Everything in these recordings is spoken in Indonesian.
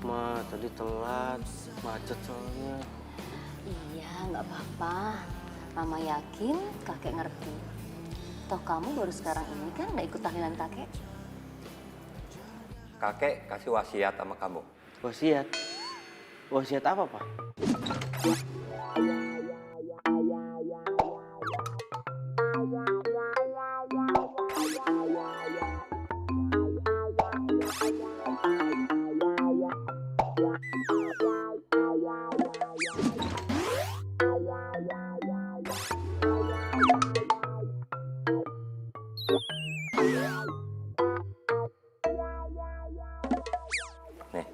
Ma, tadi telat, macet soalnya. Iya, nggak apa-apa. Mama yakin kakek ngerti. Toh kamu baru sekarang ini kan nggak ikut tahlilan kakek. Kakek kasih wasiat sama kamu. Wasiat? Wasiat apa, Pak? Nih,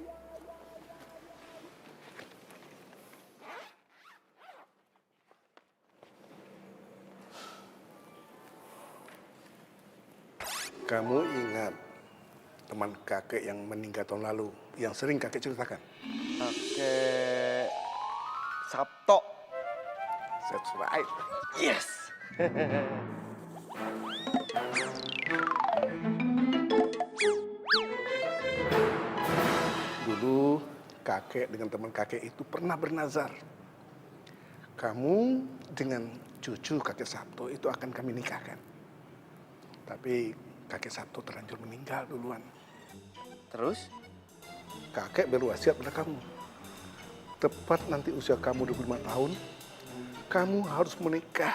Kamu ingat teman kakek yang meninggal tahun lalu, yang sering kakek ceritakan? Kakek Sabto. That's right. Yes. Dulu kakek dengan teman kakek itu pernah bernazar. Kamu dengan cucu kakek Sabto itu akan kami nikahkan. Tapi kakek Sabto terlanjur meninggal duluan. Terus? Kakek berwasiat pada kamu. Tepat nanti usia kamu 25 tahun, kamu harus menikah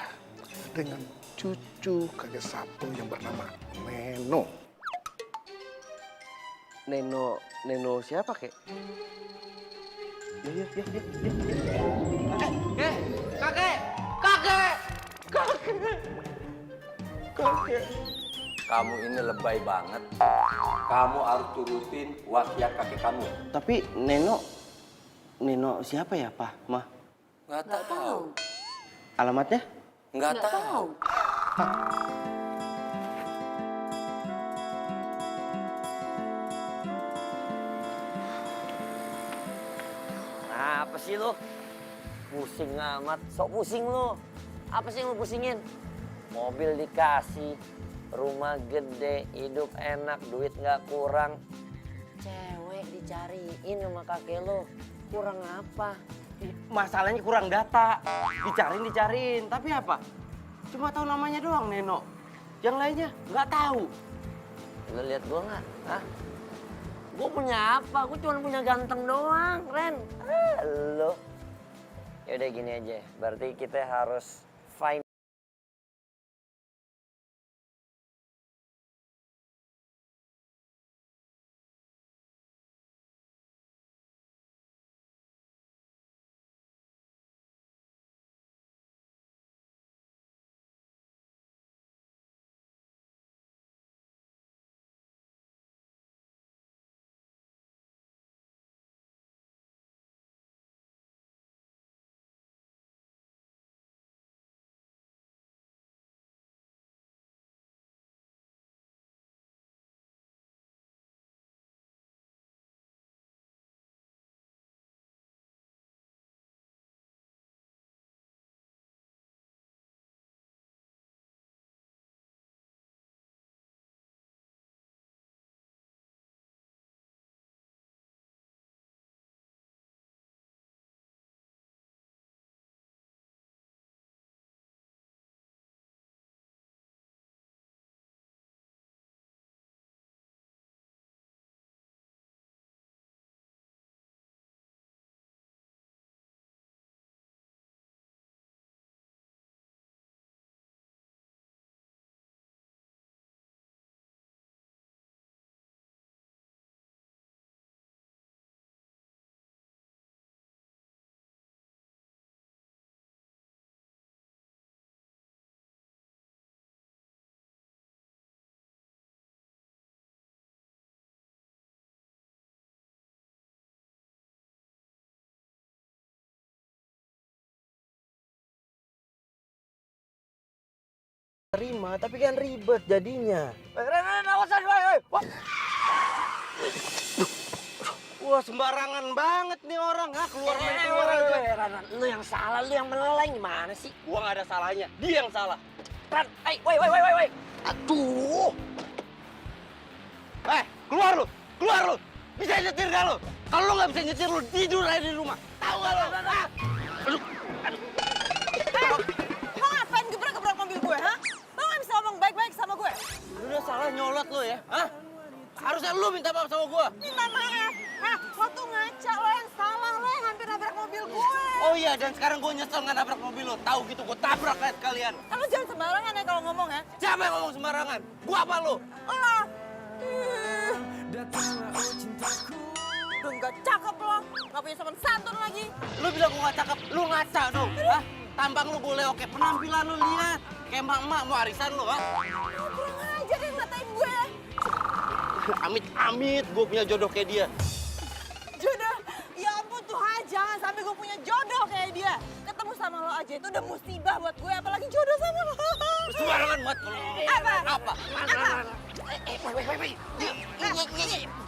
dengan cucu kakek Sabto yang bernama Neno. Neno siapa, Kek? Ya. Kakek! kamu ini lebay banget. Kamu harus turutin wasiat kakek kamu. Tapi Neno siapa ya, Pak, Ma? Nggak Nggak tahu. tahu. Alamatnya? Nggak Nggak tahu. Apa sih lu? Pusing amat, sok pusing lu. Apa sih yang lu pusingin? Mobil dikasih, rumah gede, hidup enak, duit nggak kurang. Cewek dicariin sama kakek lu, kurang apa? Masalahnya kurang data. Dicariin. Tapi apa? Cuma tahu namanya doang, Neno. Yang lainnya nggak tahu. Lu lihat gua nggak? Hah? Gua punya apa? Gua cuma punya ganteng doang, Ren. Lu. Ya udah gini aja, berarti kita harus find. Terima, tapi kan ribet jadinya. Ren, awasan, woi. Wah, sembarangan banget nih orang. Keluar main keluar aja. Ran, lu yang salah, lu yang meleleng gimana sih? Gua nggak ada salahnya. Dia yang salah. Ran, woi. Aduh. Keluar lu. Bisa nyetir gak lo? Kalau lo nggak bisa nyetir, lo tidur aja di rumah. Tahu gak lo? Aduh. Lo ngapain gebrak-gebrak mobil gue, ha? Lo nggak bisa ngomong baik-baik sama gue? Lu udah salah nyolot lo ya? Hah? Harusnya lo minta maaf sama gua. Minta maaf. Hah? Lo tuh ngaca, lo yang salah, lo yang hampir nabrak mobil gue. Oh iya, dan sekarang gua nyesel nggak nabrak mobil lo. Tahu gitu, gua tabrak kayak kalian. Lo jangan sembarangan ya kalau ngomong ya. Siapa yang ngomong sembarangan? Gua apa lo? Lo. Udah nggak cakep lo, nggak punya sopan santun lagi. Lu bilang gua nggak cakep, lu ngaca dong. Hah? Tampang lu boleh oke, penampilan lu lihat. Kayak emak-emak mau arisan lu, ha? Kurang aja deh ngatain gue. Amit-amit gua punya jodoh kayak dia. Jodoh, ya ampun Tuhan, jangan sampai gue punya jodoh kayak dia. Ketemu sama lo aja itu udah musibah buat gue, apalagi jodoh sama lo. Sembarangan banget. Apa? Apa?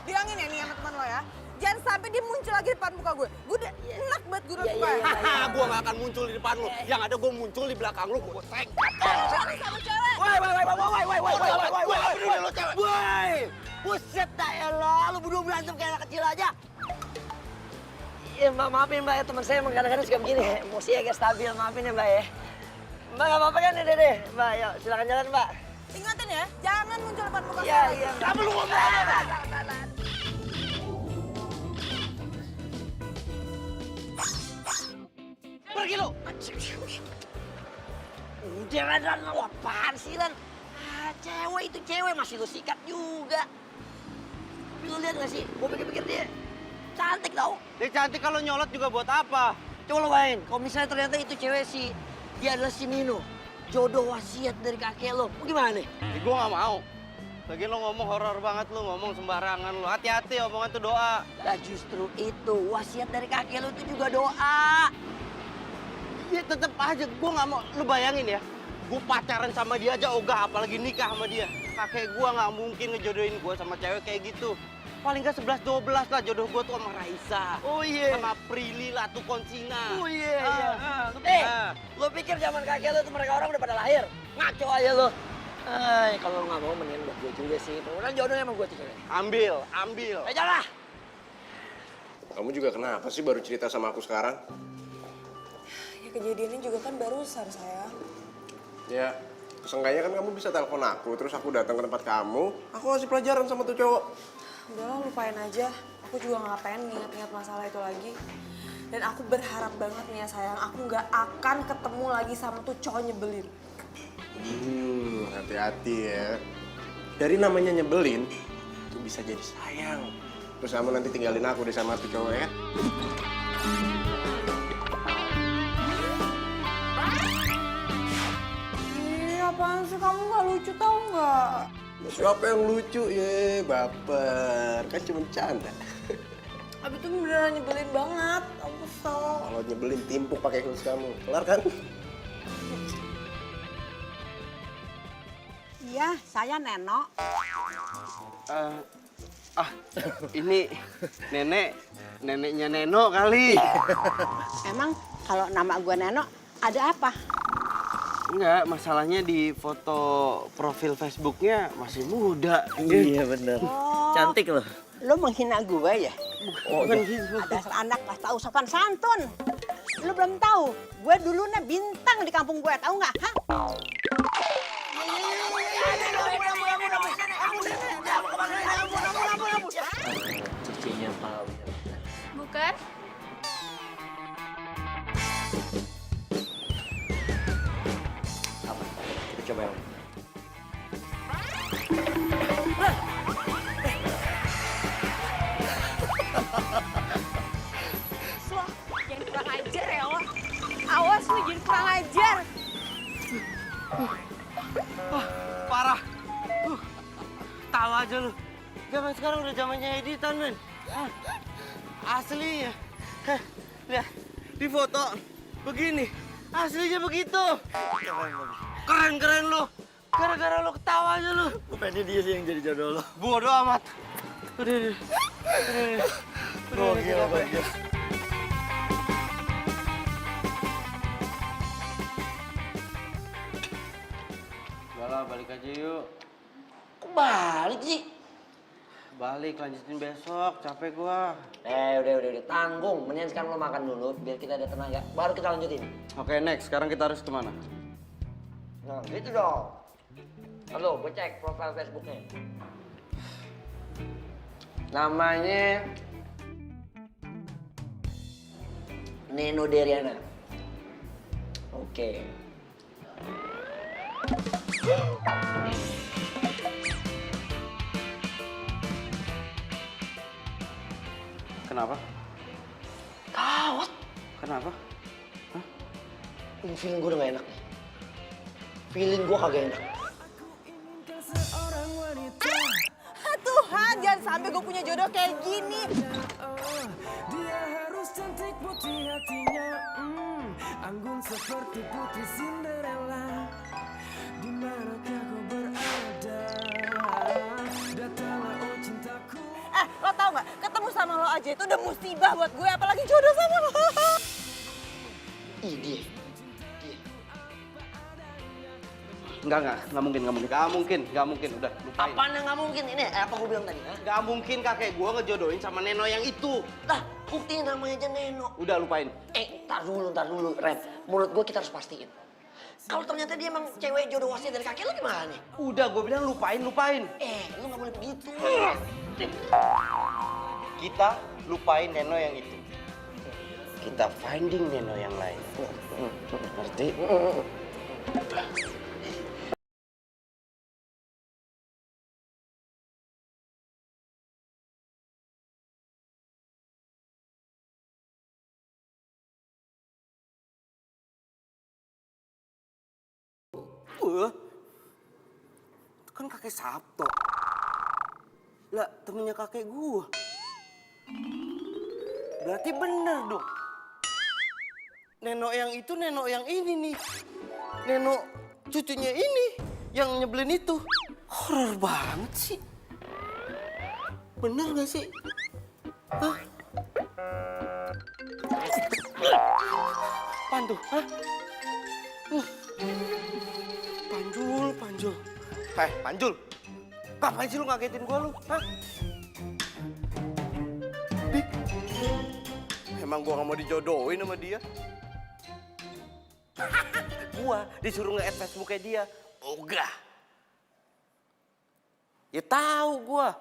Bilangin ya nih sama teman lo ya. Jangan sampai dia muncul lagi depan muka gue. Gue udah enak banget gue udah suka. Haha, gua nggak akan muncul di depan lu. Yang ada gua muncul di belakang lu, gua sengkat. Cari sama cewek. Woi, buset dah elah, lu berdua berantem kayak anak kecil aja. Ya Mbak, maafin Mbak ya, teman saya emang kadang-kadang suka begini, emosi agak stabil, maafin ya Mbak ya. Mbak nggak apa-apa kan, deh. Mbak, yuk silakan jalan Mbak. Ingatin ya, jangan muncul depan muka Iya, gue. iya. Apa lu ngomong? Pergi lu. Udah Ran, lu apaan sih Ran? Cewek itu cewek, masih lu sikat juga. Tapi lu lihat gak sih, gue pikir-pikir dia cantik tau. Dia cantik kalau nyolot juga buat apa? Coba lo bayangin, kalau misalnya ternyata itu cewek dia adalah si Nino. Jodoh wasiat dari kakek lo, gimana nih? Gue nggak mau. Lagi lo ngomong horor banget, lo ngomong sembarangan lo. Hati-hati omongan tuh doa. Nah justru itu, wasiat dari kakek lo itu juga doa. Ya tetep aja, gue nggak mau. Lo bayangin ya, gue pacaran sama dia aja ogah, apalagi nikah sama dia. Kakek gue nggak mungkin ngejodohin gue sama cewek kayak gitu. Paling nggak 11-12 lah jodoh gue tuh sama Raisa. Oh iya. Sama Prilly Latu Konsina. Oh iya. Lo pikir zaman kakek lo tuh mereka orang udah pada lahir? Ngaco aja lo. Kalau nggak mau mendingan buat gue juga sih. Pokoknya jodohnya emang gue tuh cewek. Ambil. Jangan lah. Kamu juga kenapa sih baru cerita sama aku sekarang? Ya kejadiannya juga kan barusan sayang. Ya, seenggaknya kan kamu bisa telepon aku, terus aku datang ke tempat kamu, aku kasih pelajaran sama tuh cowok. Udahlah lupain aja, aku juga nggak pengen ingat-ingat masalah itu lagi. Dan aku berharap banget nih ya sayang, aku nggak akan ketemu lagi sama tuh cowok nyebelin. Hati-hati ya. Dari namanya nyebelin, itu bisa jadi sayang. Terus kamu nanti tinggalin aku deh sama tuh cowok ya. Apaan sih kamu nggak lucu tau nggak? Siapa yang lucu ya, baper. Kan cuma canda. Abis itu beneran nyebelin banget, aku kesel. Kalau nyebelin timpuk pakai heels kamu. Kelar kan? Iya, saya Neno. Ini neneknya Neno kali. Emang kalau nama gue Neno, ada apa? Enggak, masalahnya di foto profil Facebooknya masih muda. Iya bener. Cantik loh. Lo menghina gue ya? Bukan gitu. Ada anak gak tahu sopan santun. Lo belum tahu, gue dulunya bintang di kampung gue, tahu nggak? Hah? Cicinya Pak. Bukan? Apa? Kita coba yang Lo jangan kurang ajar ya lo. Awas lo jangan kurang ajar. Parah. Tahu aja lu. Zaman sekarang udah zamannya editan, men. Asli ya. Lihat, di foto begini. Aslinya begitu. Keren lu. Gara-gara lu ketawa aja lu. Rupanya dia sih yang jadi jodoh lo. Bodoh amat. Udah. Gokil. Udah lah, balik aja yuk. Kok balik sih? Balik, lanjutin besok. Capek gua. Udah. Tanggung. Mendingan sekarang lo makan dulu biar kita ada tenaga. Baru kita lanjutin. Oke, next. Sekarang kita harus kemana? Nah, gitu dong. Halo, gue cek profil Facebooknya. Namanya Neno Deriana. Oke. Kenapa? Kawat. Kenapa? Feeling gue udah gak enak nih. Feeling gue kagak enak. Tuhan, jangan sampai gue punya jodoh kayak gini. Dia harus cantik putih hatinya, anggun seperti putri Cinderella. Di manakah kau berada? Datanglah oh cintaku. Lo tau gak, ketemu sama lo aja itu udah musibah buat gue, apalagi jodoh sama lo. Ih, dia. Enggak mungkin. Nggak mungkin. Udah, lupain. Apaan yang gak mungkin? Ini apa gue bilang tadi? Nggak mungkin kakek gua ngejodohin sama Neno yang itu. Lah, buktiin namanya aja Neno. Udah, lupain. Ntar dulu, Ren. Menurut gue kita harus pastiin. Kalau ternyata dia emang cewek jodoh wasiat dari kakek lo gimana nih? Udah, gua bilang lupain. Lu gak boleh begitu. Kita lupain Neno yang itu. Kita finding Neno yang lain. Ngerti? Itu kan kakek Sabto. Lah, temennya kakek gua. Berarti bener dong. Neno yang itu, Neno yang ini nih. Neno cucunya ini yang nyebelin itu. Horor banget sih. Bener gak sih? Hah? Apaan tuh? Hah? Panjul. Panjul. Ngapain sih lu ngagetin gua lu? Hah? Dik. Emang gua gak mau dijodohin sama dia? Gua disuruh nge-add Facebooknya dia. Ogah. Ya tahu gua.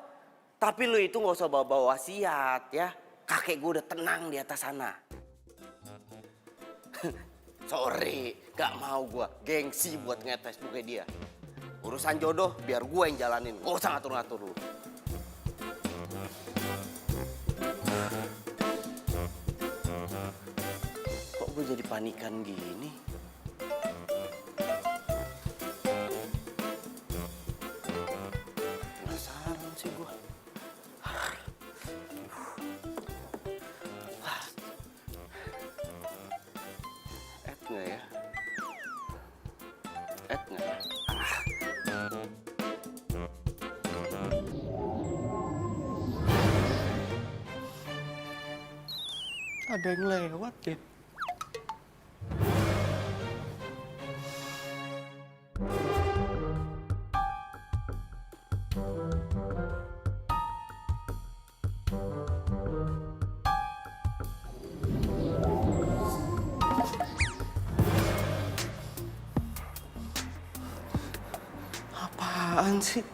Tapi lu itu gak usah bawa-bawa wasiat ya. Kakek gua udah tenang di atas sana. Sorry, gak mau gua. Gengsi buat nge-add Facebooknya dia. Urusan jodoh biar gua yang jalanin. Gak usah ngatur-ngatur lu. Kok gue jadi panikan gini? Penasaran sih gue. Add nggak ya? Add nggak ya? Ada yang lewat ya? Apaan sih?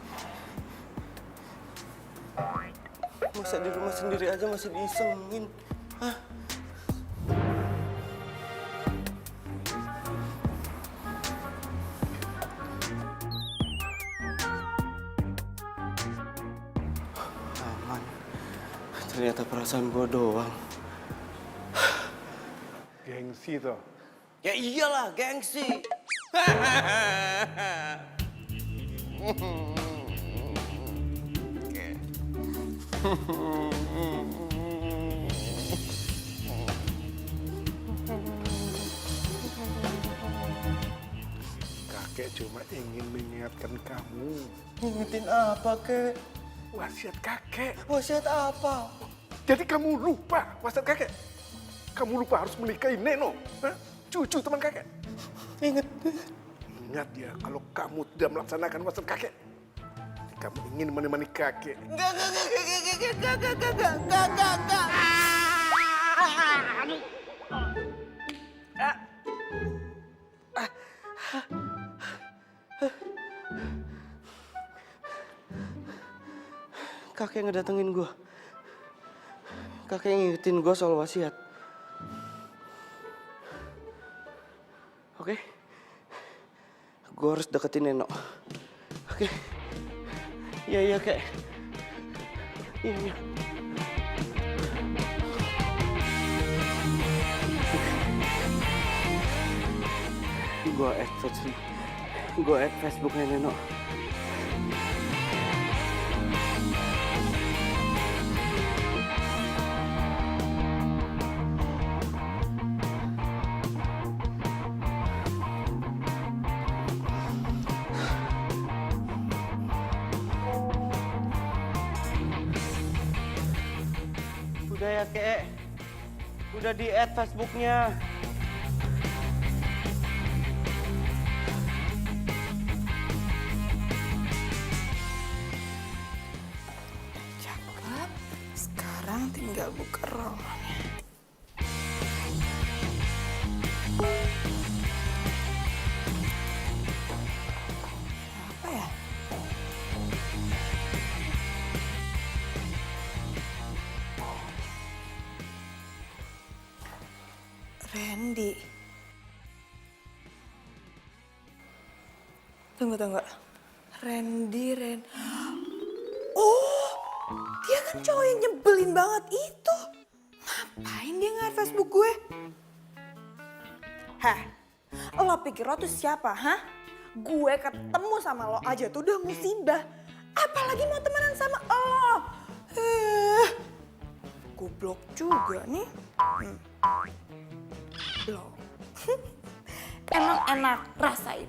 Masa di rumah sendiri aja masih diisengin? Hah? Aman. Ternyata perasaan gua doang. Gengsi toh. Ya iyalah, gengsi. Kakek cuma ingin mengingatkan kamu. Ingetin apa, Kek? Wasiat kakek. Wasiat apa? Jadi kamu lupa wasiat kakek? Kamu lupa harus menikahi Neno, hah? Cucu teman kakek. Ingat. Ingat ya, kalau kamu tidak melaksanakan wasiat kakek, Kamu ingin menemani kakek. Enggak. Aduh. Kakek ngedatengin gue. Kakek ngingetin gue soal wasiat. Oke? Gue harus deketin Neno. Oke? Iya, kek. Iya. Gue add Facebooknya Neno. Udah ya, kek. Udah di-add Facebooknya. Cakep. Sekarang tinggal buka romannya. Apa ya? Randy. Tunggu. Randy. Oh, dia kan cowok yang nyebelin banget itu. Ngapain dia nge-add Facebook gue? Hah? Lo pikir lo tuh siapa, hah? Gue ketemu sama lo aja tuh udah musibah. Apalagi mau temenan sama lo. Goblok juga nih. Blok. Emang enak, rasain.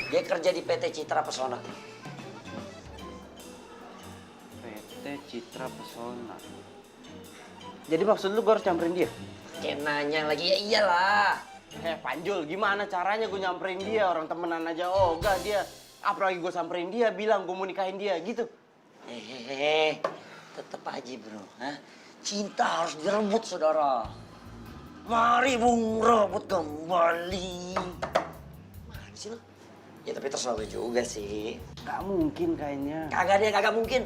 Dia kerja di PT Citra Pesona. PT Citra Pesona. Jadi maksud lu gue harus nyamperin dia? Kayak nanya lagi, ya iyalah. Panjul, gimana caranya gue nyamperin dia? Orang temenan aja ogah dia. Apalagi gue samperin dia, bilang gue mau nikahin dia, gitu. Tetep aja bro. Hah? Cinta harus direbut, saudara. Mari bung rebut kembali. Mana sih lo? Ya tapi terserah lo juga sih. Gak mungkin kayaknya. Kagak mungkin.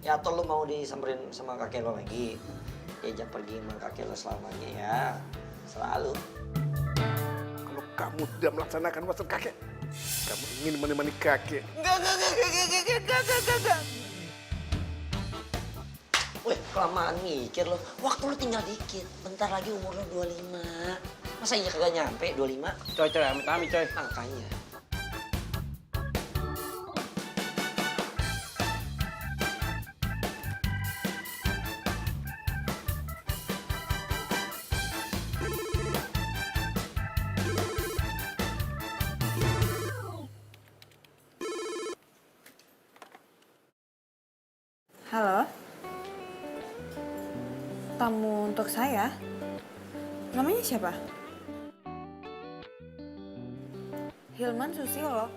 Ya atau lo mau disamperin sama kakek lo lagi. Diajak pergi sama kakek lo selamanya ya. Selalu. Kalau kamu tidak melaksanakan wasiat kakek, kamu ingin menemani kakek. Enggak. Wih, kelamaan mikir lo. Waktu lo tinggal dikit. Bentar lagi umur lo 25. Masa iya kagak nyampe 25? Coy, amit-amit coy. Makanya. Halo. Tamu untuk saya? Namanya siapa? Hilman Susilo.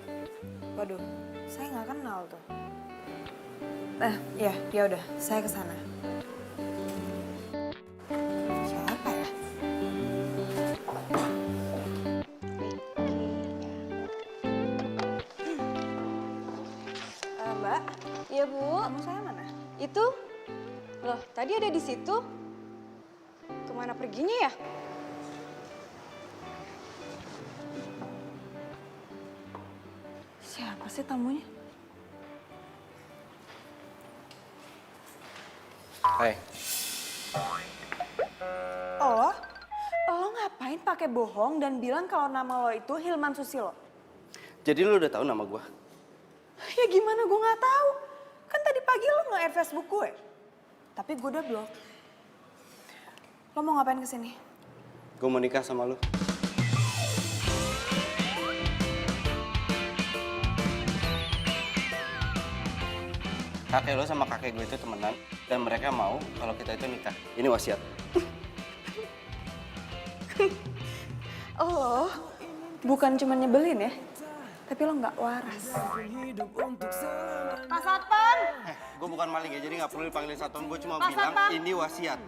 Waduh, saya nggak kenal tuh. Ya udah, saya ke sana. Siapa ya? Mbak, Iya, Bu. tamu saya mana? Itu? Loh, tadi ada di situ. Kemana perginya ya? Siapa sih tamunya? Hai. Lo ngapain pakai bohong dan bilang kalau nama lo itu Hilman Susilo? Jadi lu udah tahu nama gue? Ya gimana gue nggak tahu? Kan tadi pagi lo nge-add Facebook gue. Tapi gue udah blok. Lo mau ngapain kesini? Gue mau nikah sama lu. kakek lo sama kakek gue itu temenan dan mereka mau kalau kita itu nikah. Ini wasiat. Lo bukan cuma nyebelin ya, tapi lo nggak waras. Pak Satpam! Gue bukan maling ya, jadi nggak perlu dipanggilin satpam. Gue cuma Pak bilang Satpam. ini wasiat.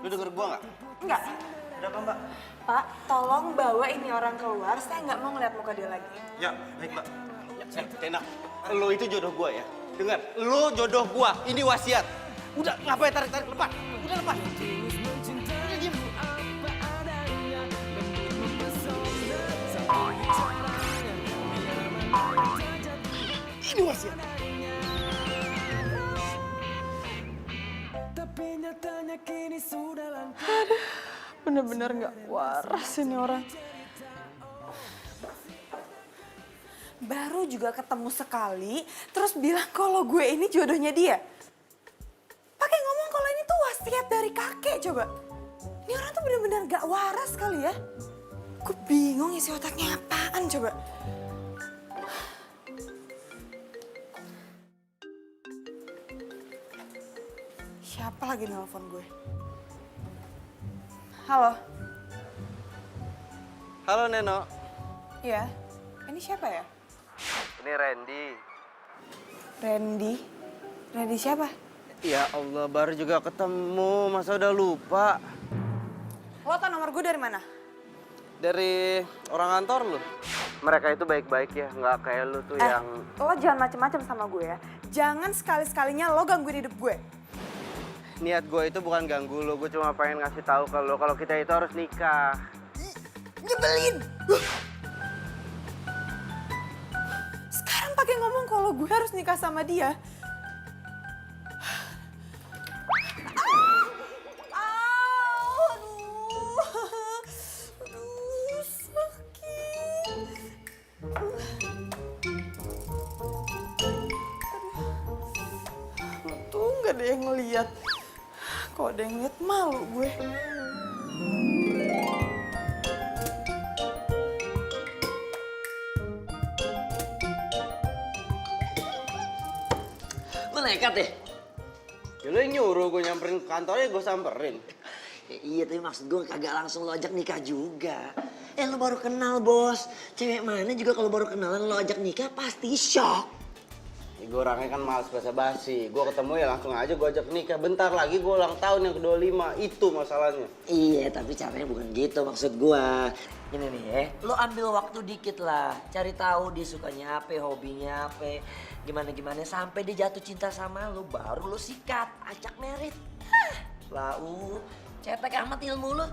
Lu denger gue nggak? Enggak. Ada apa mbak? Pak, tolong bawa ini orang keluar. Saya nggak mau ngeliat muka dia lagi. Ya, baik mbak. Enak. Lo itu jodoh gue ya. Dengar, lo jodoh gue. Ini wasiat. Udah, ngapain tarik-tarik, lepas. Udah lepas. Udah diam. Ini wasiat. Tapi nyatanya kini sudah langka. Bener-bener nggak waras ini orang. Baru juga ketemu sekali, terus bilang kalau gue ini jodohnya dia. Pakai ngomong kalau ini tuh wasiat dari kakek, coba. Ini orang tuh bener-bener gak waras kali ya. Gue bingung isi otaknya apaan, coba. Siapa lagi nelfon gue? Halo? Halo Neno. Iya, ini siapa ya? Ini Randy. Randy? Randy siapa? Ya Allah, baru juga ketemu. Masa udah lupa? Lo tau nomor gue dari mana? Dari orang kantor lu. Mereka itu baik-baik ya, nggak kayak lu tuh yang... Lo jangan macem-macem sama gue ya. Jangan sekali-sekalinya lo gangguin hidup gue. Niat gue itu bukan ganggu lu, gue cuma pengen ngasih tahu ke lu kalau kita itu harus nikah. Nyebelin! Sekarang pakai ngomong kalau gue harus nikah sama dia. Aduh, sakit. Untung gak ada yang ngeliat. Kalau ada yang ngeliat malu gue. Lu nekat deh. Ya lu yang nyuruh gue nyamperin ke kantornya, gue samperin. Ya, iya, tapi maksud gue kagak langsung lo ajak nikah juga. Lo baru kenal, bos. Cewek mana juga kalau baru kenalan lo ajak nikah pasti shock. Ya, gue orangnya kan males basa-basi. Gue ketemu ya langsung aja gue ajak nikah. Bentar lagi gue ulang tahun yang ke-25. Itu masalahnya. Iya, tapi caranya bukan gitu maksud gue. Ini nih ya, lo ambil waktu dikit lah. Cari tahu dia sukanya apa, hobinya apa. Gimana-gimana sampai dia jatuh cinta sama lo. Baru lo sikat, ajak merit. Lau, cetek amat ilmu lo.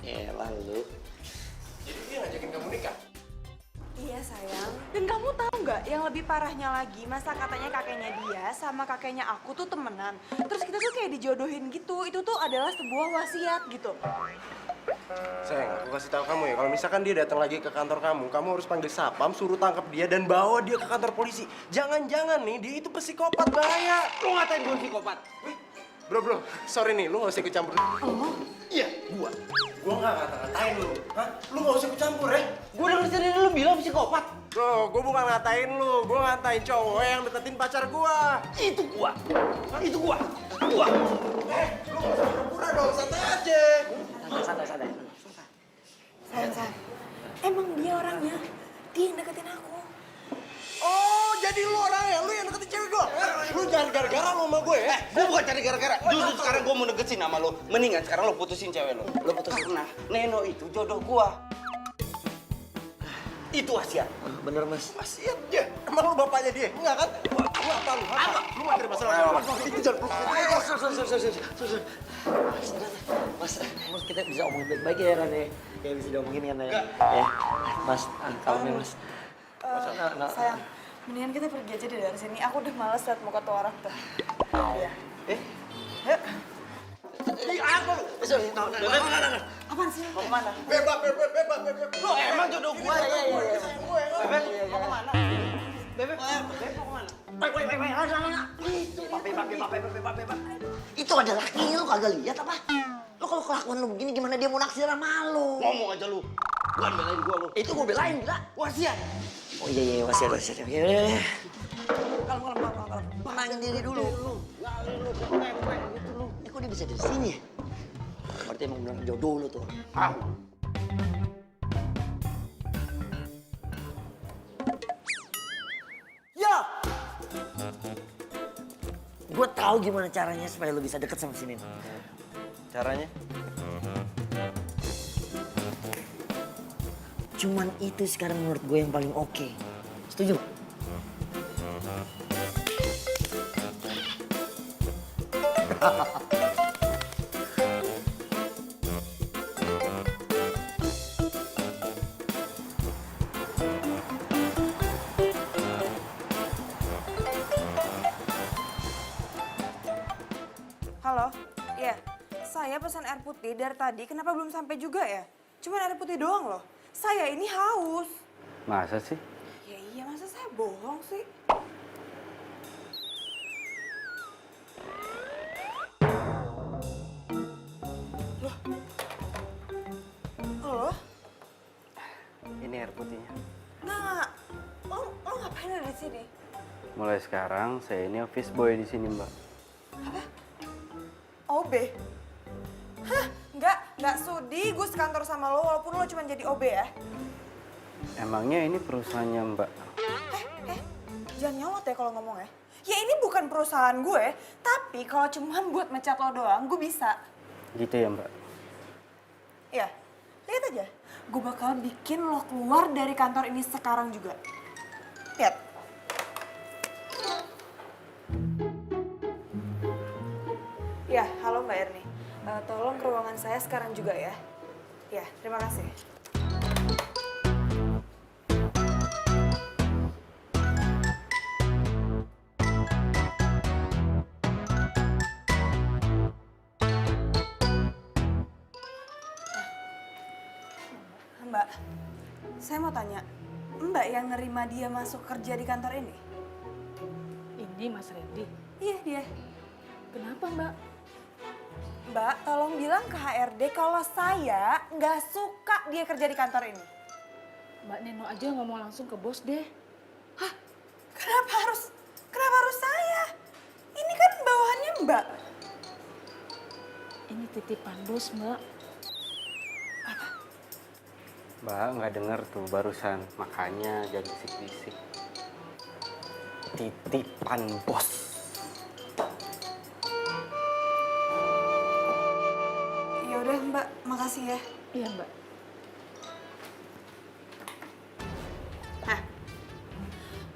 Elah lu. Jadi dia ngajakin kamu nikah? Iya sayang. Dan kamu tahu nggak yang lebih parahnya lagi, masa katanya kakeknya dia sama kakeknya aku tuh temenan. Terus kita tuh kayak dijodohin gitu. Itu tuh adalah sebuah wasiat gitu. Sayang, aku kasih tahu kamu ya, kalau misalkan dia datang lagi ke kantor kamu harus panggil satpam, suruh tangkap dia dan bawa dia ke kantor polisi. Jangan-jangan nih, dia itu psikopat, bahaya. Lu ngatain gue psikopat? Bro, sorry nih, lu gak usah ikut campur. Iya, gua. Gua gak ngata-ngatain lu. Hah? Lu gak usah ikut campur ya? Gue denger sendiri lu bilang psikopat. Bro, gua bukan ngatain lu, gua ngatain cowok yang deketin pacar gua. Itu gua. Itu gua. Gua. Lu gak usah pura-pura dong, santai aja. Santai. Sayang. Emang dia orangnya, dia yang deketin aku. Oh, jadi lu orangnya, lu yang deketin cewek gua. Lu jangan gara-gara lu sama gue ya. Gue bukan cari gara-gara. Justru sekarang gue mau deketin sama lo. Mendingan sekarang lo putusin cewek lo. Lo putusin. Karena Neno itu jodoh gua. Itu wasiat. Bener, Mas. Wasiat dia. Emang lu bapaknya dia? Enggak kan? Lu apa lu? Apa? Lu gak ada masalah. Itu jangan peluk. Mas, kita bisa omongin baik-baik ya kan ya? Kayak bisa diomongin kan ya? Ya, Mas, kalem ya Mas. Sayang, mendingan kita pergi aja deh dari sini. Aku udah males liat muka tuh orang tuh. Iya. Yuk. Apa lo? Apaan sih? Mau kemana? Bebas. Lo emang jodoh gua. Iya. Bebek, mau kemana? Bebek mau kemana? Itu ada lakinya lu kagak lihat apa? Lu kalau kelakuan lu begini gimana dia mau naksir sama lu? Ngomong aja lu. Bukan belain gua lu. Itu gue belain, gila. Wasiat. Oh iya, wasiat. Oke. Kalem. Tenangin diri dulu. Lari lu, pempek gitu lu. Kok dia bisa dari sini ya? Berarti emang bener jodoh lu tuh. Ah. Ya! Gue tahu gimana caranya supaya lu bisa deket sama sini. Caranya? Cuman itu sekarang menurut gue yang paling oke. Setuju? Halo, iya. Saya pesan air putih dari tadi, kenapa belum sampai juga ya? Cuman air putih doang loh. Saya ini haus. Masa sih? Ya iya, masa saya bohong sih? Loh? Halo? Ini air putihnya. Nggak. Lo ngapain ada di sini? Mulai sekarang saya ini office boy di sini, Mbak. OB? Hah? Nggak sudi gue sekantor sama lo walaupun lo cuma jadi OB ya? Emangnya ini perusahaannya, Mbak? Jangan nyolot ya kalau ngomong ya. Ya ini bukan perusahaan gue, tapi kalau cuma buat mecat lo doang, gue bisa. Gitu ya, Mbak? Ya, lihat aja. Gue bakal bikin lo keluar dari kantor ini sekarang juga. Lihat. Ya, halo Mbak Erni. Tolong ke ruangan saya sekarang juga ya. Ya, terima kasih. Mbak, saya mau tanya, Mbak yang nerima dia masuk kerja di kantor ini? Ini Mas Randy. Iya, dia. Kenapa Mbak? Mbak, tolong bilang ke HRD kalau saya nggak suka dia kerja di kantor ini. Mbak Neno aja ngomong langsung ke bos deh. Hah? Kenapa harus saya? Ini kan bawahannya Mbak. Ini titipan bos Mbak. Mbak nggak denger tuh barusan, makanya jangan bisik-bisik. Titipan bos. Ya udah Mbak, makasih ya. Iya Mbak. Nah,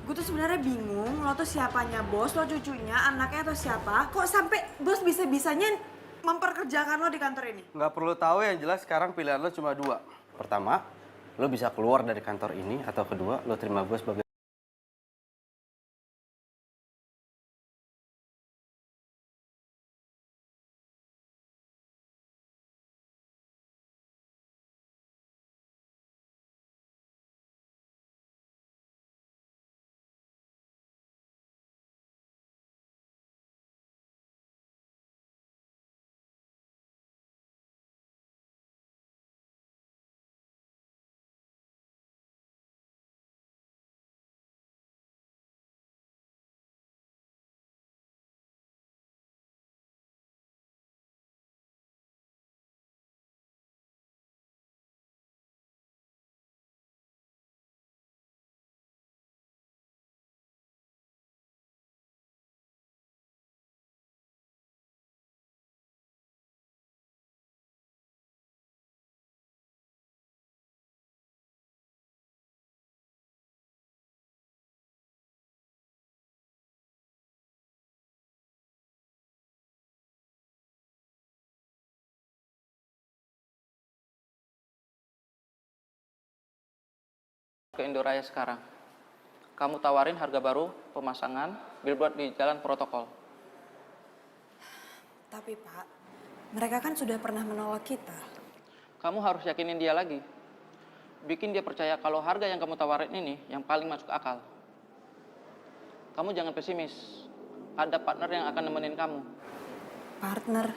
gue tuh sebenarnya bingung, lo tuh siapanya bos, lo cucunya, anaknya atau siapa? Kok sampai bos bisa-bisanya memperkerjakan lo di kantor ini? Nggak perlu tahu, yang jelas sekarang pilihan lo cuma dua. Pertama, lo bisa keluar dari kantor ini, atau kedua, lo terima gue sebagai... Ke Indoraya sekarang. Kamu tawarin harga baru, pemasangan, billboard di jalan protokol. Tapi Pak, mereka kan sudah pernah menolak kita. Kamu harus yakinin dia lagi. Bikin dia percaya kalau harga yang kamu tawarin ini yang paling masuk akal. Kamu jangan pesimis. Ada partner yang akan nemenin kamu. Partner?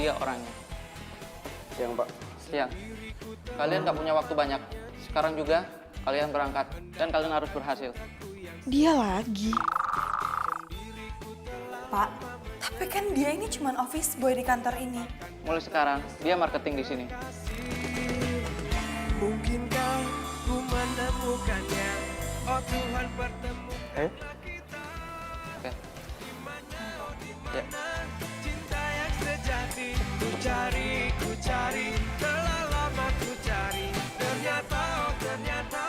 dia orangnya. Siang, Pak. Siang. Kalian nggak punya waktu banyak. Sekarang juga kalian berangkat dan kalian harus berhasil. Dia lagi. Pak, tapi kan dia ini cuman office boy di kantor ini. Mulai sekarang dia marketing di sini. Mungkinkah ku menemukannya? Oh Tuhan bertemu. Oke. Ya. Cinta yang sejati ku cari, telah lama ku cari. Ternyata, oh ternyata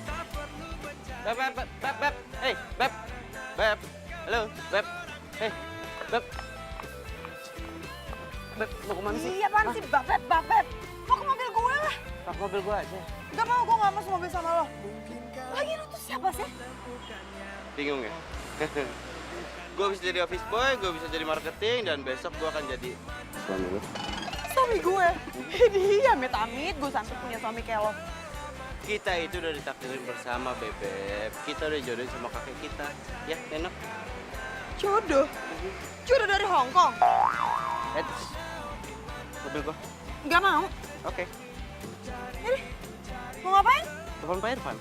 tak perlu mencari. Beb. Hey, Beb. Beb. Halo, Beb. Hey, Beb. Beb, mau kemana sih? Iya apaan sih, Beb. Mau ke mobil gue lah. Pak, mobil gua aja. Gak mau, gue gak mau semobil sama lo. Lagi lu tuh siapa sih? Bingung ya? Gue bisa jadi office boy, gue bisa jadi marketing, dan besok gue akan jadi suami lu. Suami gue? Dia amit-amit, gue sampai punya suami kayak lo. Kita itu udah ditakdirin bersama, Bebek. Kita udah jodohin sama kakek kita. Ya, enak. Jodoh? Jodoh dari Hong Kong? Mobil gua. Gak mau. Oke. Ini, mau ngapain? Telepon Pak Irfan.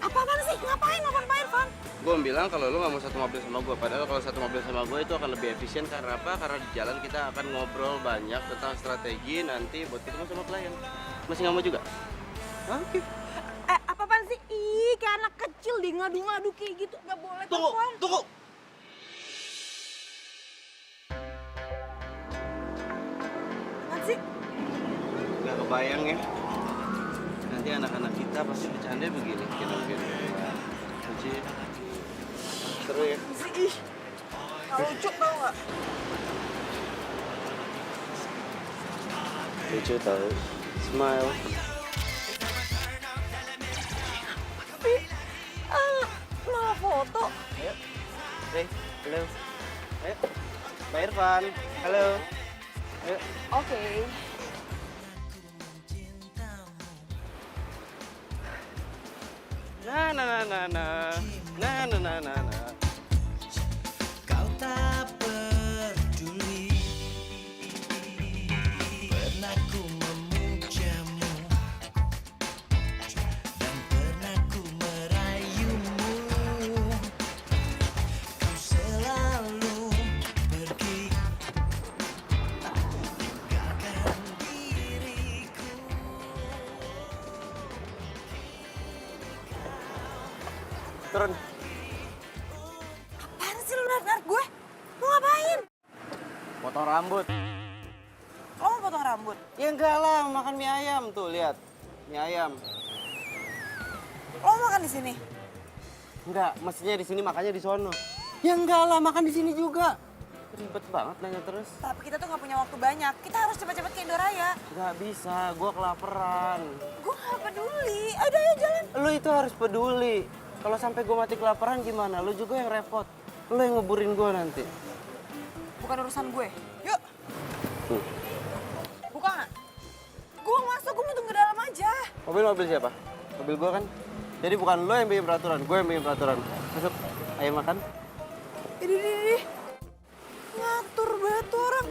Apa-apaan sih? Ngapain nelfon Pak Irfan? Gue bilang kalau lu nggak mau satu mobil sama gue. Padahal kalau satu mobil sama gue itu akan lebih efisien. Karena apa? Karena di jalan kita akan ngobrol banyak tentang strategi nanti buat ketemu sama klien. Masih nggak mau juga? Oke. Apa-apaan sih? Ih, kayak anak kecil di ngadu-ngadu kayak gitu. Gak boleh telepon. Tunggu. Apaan sih? Gak kebayang ya. Nanti anak-anak kita pasti bercanda begini. Kita begini. Lucu ya. Seru ya. Ih, gak lucu tau gak? Lucu tau. Smile. Malah foto. Ayo. Hey, halo. Ayo. Pak Irfan. Halo. Ayo. Oke. Na. Kau tak peduli. Pernah ku memujamu dan pernah ku merayumu. Kau selalu pergi, tinggalkan diriku. Turun. Apaan sih lu narik gue? Mau ngapain? Potong rambut. Lo mau potong rambut? Ya enggak lah, makan mie ayam tuh, lihat. Mie ayam. Lo mau makan di sini? Enggak, mestinya di sini makannya di sono. Ya enggak lah, makan di sini juga. Ribet banget nanya terus. Tapi kita tuh gak punya waktu banyak. Kita harus cepet-cepet ke Indoraya. Enggak bisa, gua kelaparan. Gue gak peduli. Ayo jalan. Lu itu harus peduli. Kalau sampai gua mati kelaparan gimana? Lu juga yang repot. Lu yang ngeburin gua nanti. Bukan urusan gue. Yuk. Tuh. Buka gak? Gue masuk, gue mau tunggu dalam aja. Mobil siapa? Mobil gua kan. Jadi bukan lo yang bikin peraturan, gue yang bikin peraturan. Masuk, ayo makan. Idih. Ngatur banget tuh orang.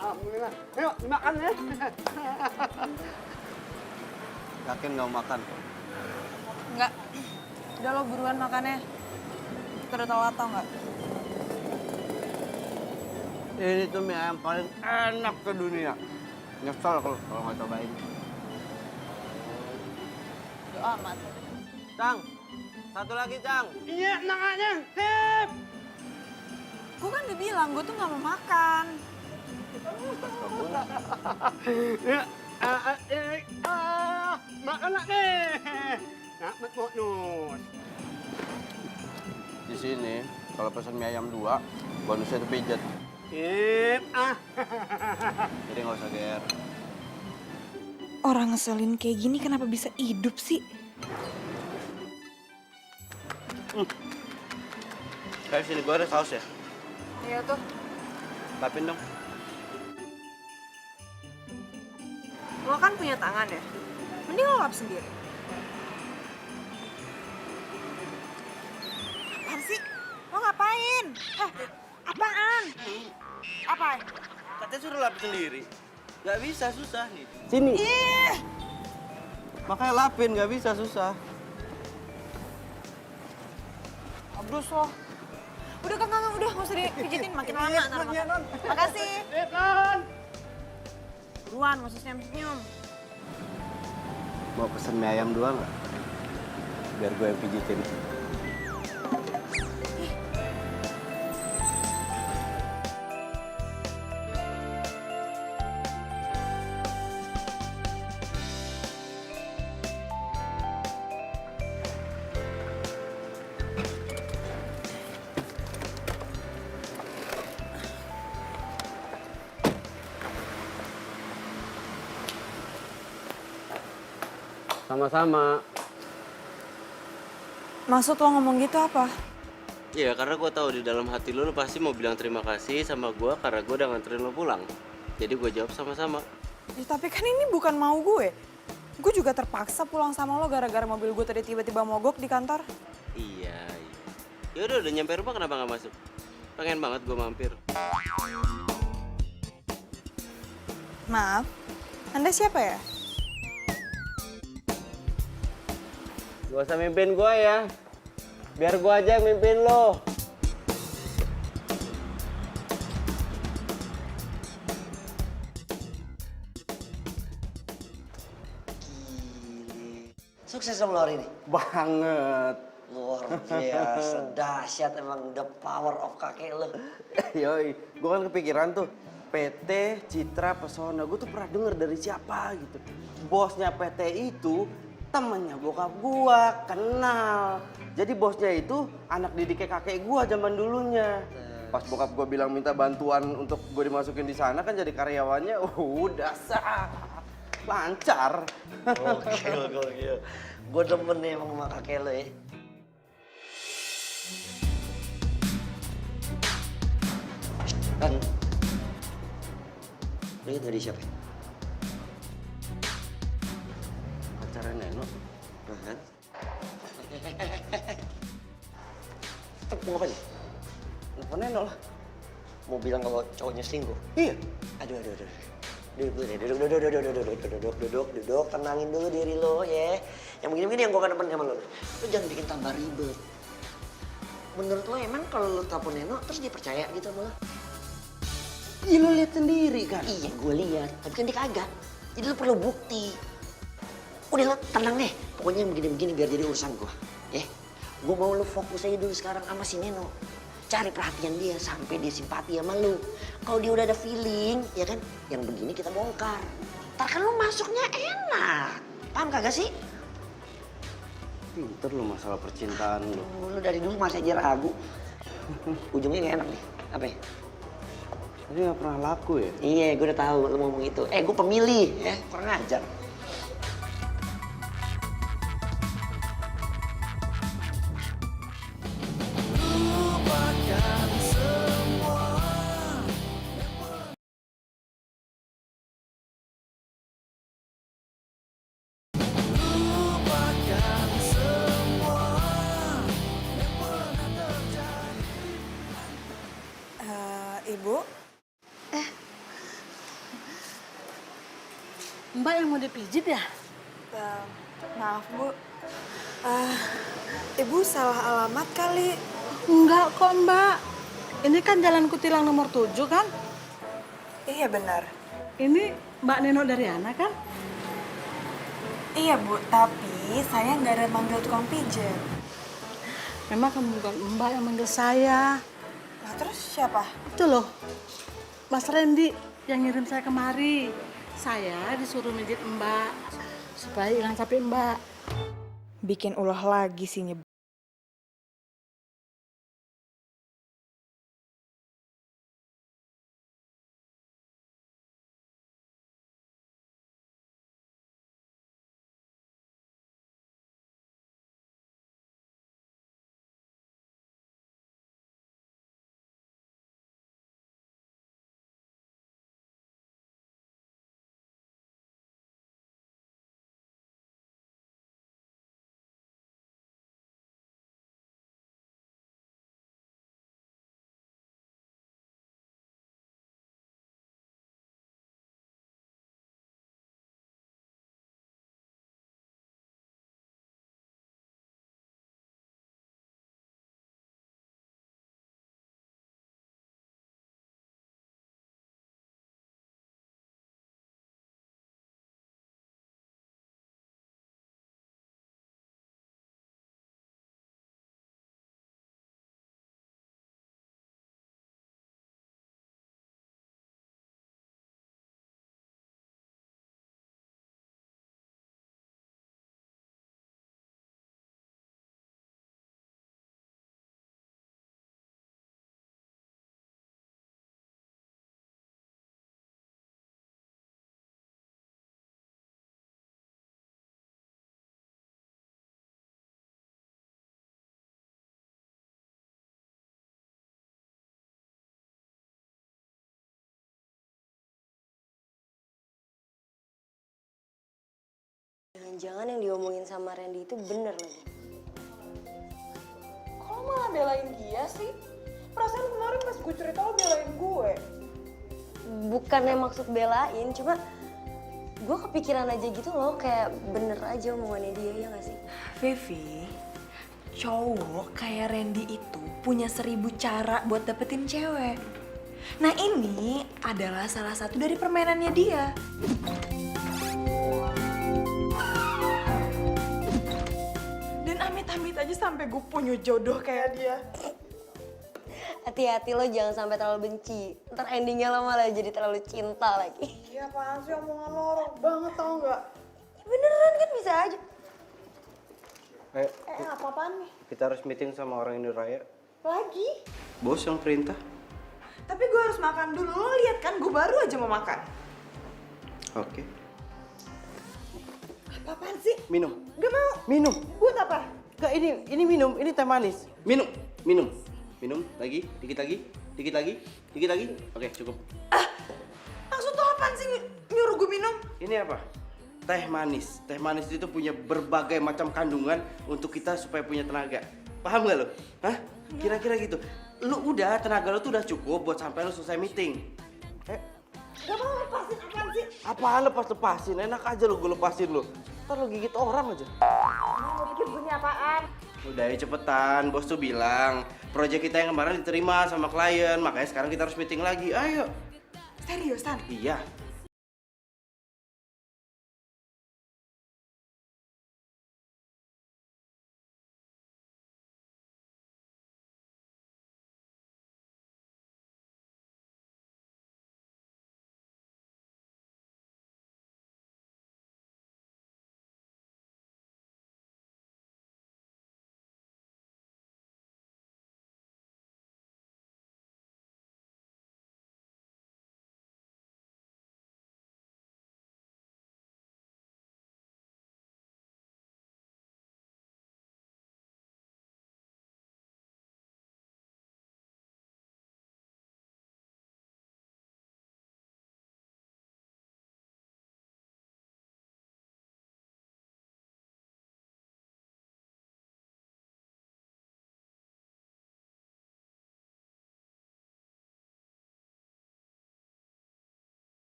Alhamdulillah. Ayo, makan ya. Yakin nggak mau makan? Enggak. Udah lo buruan makannya. Kita udah telat tau nggak? Ini tuh mie ayam paling enak sedunia. Nyesel kalau nggak cobain. Udah amat. Cang, satu lagi Cang. Iya, nanganya. Sip. Gue kan udah bilang, gue tuh gak mau makan. Makan nak deh. Nak mat nus. Di sini kalau pesan mie ayam 2, bonusnya itu pijet. Jadi nggak usah GR. Orang ngeselin kayak gini kenapa bisa hidup sih? Kayak sini gue ada saus ya. Iya tuh. Lapin dong. Lo kan punya tangan ya? Mending lo lap sendiri. Apaan sih? Lo ngapain? pijitin. Hah, apaan? Apa? Katanya suruh lapin sendiri. Gak bisa, susah nih. Sini. Ih, Makanya lapin, gak bisa, susah. abis loh. Udah Kang, udah nggak usah dipijitin, makin lama ntar makan. Makasih. Buruan, masih senyum-senyum. Mau pesen mie ayam dua nggak? Biar gue yang pijitin. Sama-sama. Maksud lo ngomong gitu apa? Iya, karena gue tahu di dalam hati lo pasti mau bilang terima kasih sama gue karena gue udah nganterin lo pulang. Jadi gue jawab sama-sama. Ya, tapi kan ini bukan mau gue. Gue juga terpaksa pulang sama lo gara-gara mobil gue tadi tiba-tiba mogok di kantor. Iya. Ya udah nyampe rumah kenapa nggak masuk? Pengen banget gue mampir. Maaf, Anda siapa ya? Gak usah mimpin gue ya. Biar gue aja yang mimpin lo. Sukses dong lo hari ini. Banget. Luar biasa, dahsyat emang the power of kakek lo. Yoi, gue kan kepikiran tuh. PT Citra Pesona, gue tuh pernah denger dari siapa gitu. Bosnya PT itu temennya bokap gue, kenal. Jadi bosnya itu anak didiknya kakek gue zaman dulunya. Pas bokap gue bilang minta bantuan untuk gue dimasukin di sana kan jadi karyawannya, udah sah. Lancar. Gokil. Gue demen nih emang sama kakek lo ya. Kan, lo ingat tadi siapa? Pacarnya Neno. Kan? Mau ngapain? Nelfon Neno lah. Mau bilang kalau cowoknya selingkuh? Iya. Aduh. Duduk, tenangin dulu diri lo ya. Yang begini-begini yang gue kan depan sama lo. Lo jangan bikin tambah ribet. Menurut lo emang kalau lo telepon Neno terus dia percaya gitu sama lo? Iya lo lihat sendiri kan. Iya gue lihat, tapi kan dia kagak. Jadi lo perlu bukti. Udah lo tenang deh, pokoknya yang begini-begini biar jadi urusan gue. Ya, gue mau lo fokus aja dulu sekarang sama si Neno. Cari perhatian dia sampai dia simpati sama lu. Kalau dia udah ada feeling, ya kan, yang begini kita bongkar. Ntar kan lu masuknya enak. Paham kagak sih? Pinter lo masalah percintaan lo. Lu dari dulu masih aja ragu. Ujungnya gak enak nih. Apa ya? Tapi gak pernah laku ya? Iya, gue udah tahu lu ngomong itu. Gue pemilih, ya. Kurang ajar. Ibu, Mbak yang mau dipijit ya? maaf Bu. Ibu salah alamat kali. Enggak kok Mbak. Ini kan Jalan Kutilang nomor 7 kan? Iya benar. Ini Mbak Neno dari Ana kan? Iya Bu, tapi saya nggak ada manggil tukang pijat. Memang kamu bukan Mbak yang manggil saya. Nah terus siapa? Itu loh, Mas Randy yang ngirim saya kemari. Saya disuruh mijit Mbak supaya hilang capek Mbak. Bikin ulah lagi sih Jangan-jangan yang diomongin sama Randy itu bener lagi. Kok lo malah belain dia sih? Perasaan kemarin pas gue cerita lo belain gue. Bukannya maksud belain, cuma gue kepikiran aja gitu loh, kayak bener aja omongannya dia, ya gak sih? Vivi, cowok kayak Randy itu punya 1000 cara buat dapetin cewek. Nah ini adalah salah satu dari permainannya dia. Dan amit-amit aja sampai gue punya jodoh kayak dia. Hati-hati lo jangan sampai terlalu benci. Ntar endingnya lo malah jadi terlalu cinta lagi. Iya apaan sih omongan lo orang banget tau gak? Beneran kan bisa aja. Apa-apaan nih? Kita harus meeting sama orang Indonesia. Lagi? Bos yang perintah. Tapi gue harus makan dulu, lo lihat kan gue baru aja mau makan. Oke. Apa-apaan sih? Minum. Gak mau. Minum. Buat apa? Enggak, ini minum, ini teh manis. Minum, minum. Minum, lagi, dikit lagi, dikit lagi, dikit lagi. Oke, cukup. Maksud lo apaan sih nyuruh gue minum? Ini apa? Teh manis. Teh manis itu punya berbagai macam kandungan untuk kita supaya punya tenaga. Paham gak lo? Hah? Kira-kira gitu. Lu udah, tenaga lu tuh udah cukup buat sampai lu selesai meeting. Gak mau lepasin, apaan sih? Apaan lepas-lepasin? Enak aja lu gue lepasin lu. Ntar lu gigit orang aja. Mau bikin bunyi apaan? Udah ya cepetan, bos tuh bilang proyek kita yang kemarin diterima sama klien, makanya sekarang kita harus meeting lagi. Ayo. Seriusan? Iya.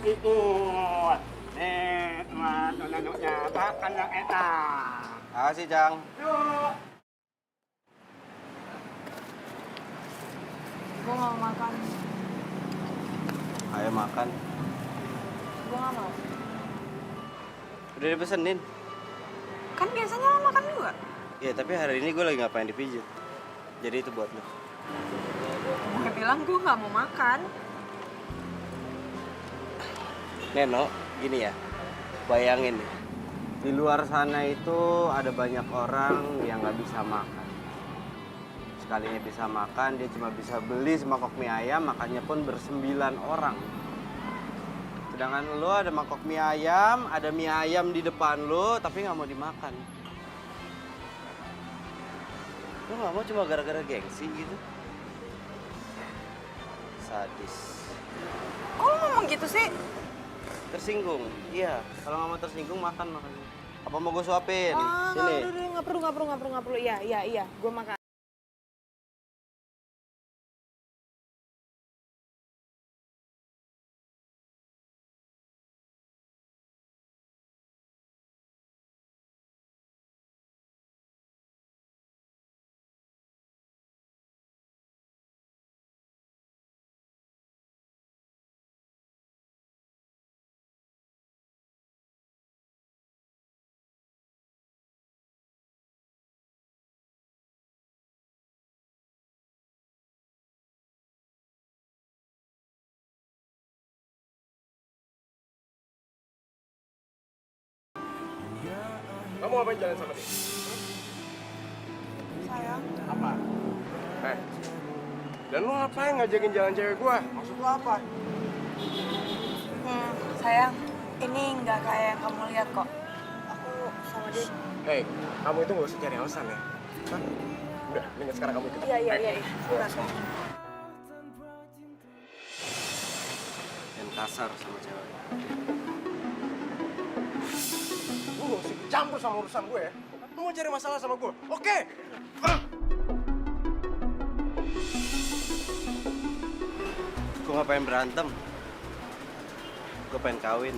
Ikut. Teman nunuknya makan yang enak. Kasih, Cang. Yuk. Gue gak mau makan. Ayo makan. Gue gak mau. Udah dipesenin. Kan biasanya lo makan juga. Ya, tapi hari ini gue lagi ngapain dipijit. Jadi itu buat lo. Gue bilang gue gak mau makan. Neno, gini ya, bayangin nih, di luar sana itu ada banyak orang yang nggak bisa makan. Sekalinya bisa makan, dia cuma bisa beli semangkok mie ayam, makannya pun ber9 orang. Sedangkan lo ada mangkok mie ayam, ada mie ayam di depan lo, tapi nggak mau dimakan. Lo nggak mau cuma gara-gara gengsi gitu? Sadis. Kok lo ngomong gitu sih? Tersinggung? Iya, kalau nggak mau tersinggung makan makanya. Apa mau gue suapin? Sini. Nggak perlu. Iya, gue makan. Kamu ngapain jalan sama dia? Sayang. Apa? Dan lu ngapain ngajakin jalan cewek gua? Maksud lu apa? Sayang, ini nggak kayak yang kamu lihat kok. Aku sama dia. Hei, kamu itu gak usah cari alasan ya. Hah? Udah, mendingan sekarang kamu ikut. Iya. Sebentar. Dan kasar sama cewek. Lu gak usah campur sama urusan gue ya. Lu mau cari masalah sama gue? Oke. Gue gak pengen berantem. Gue pengen kawin.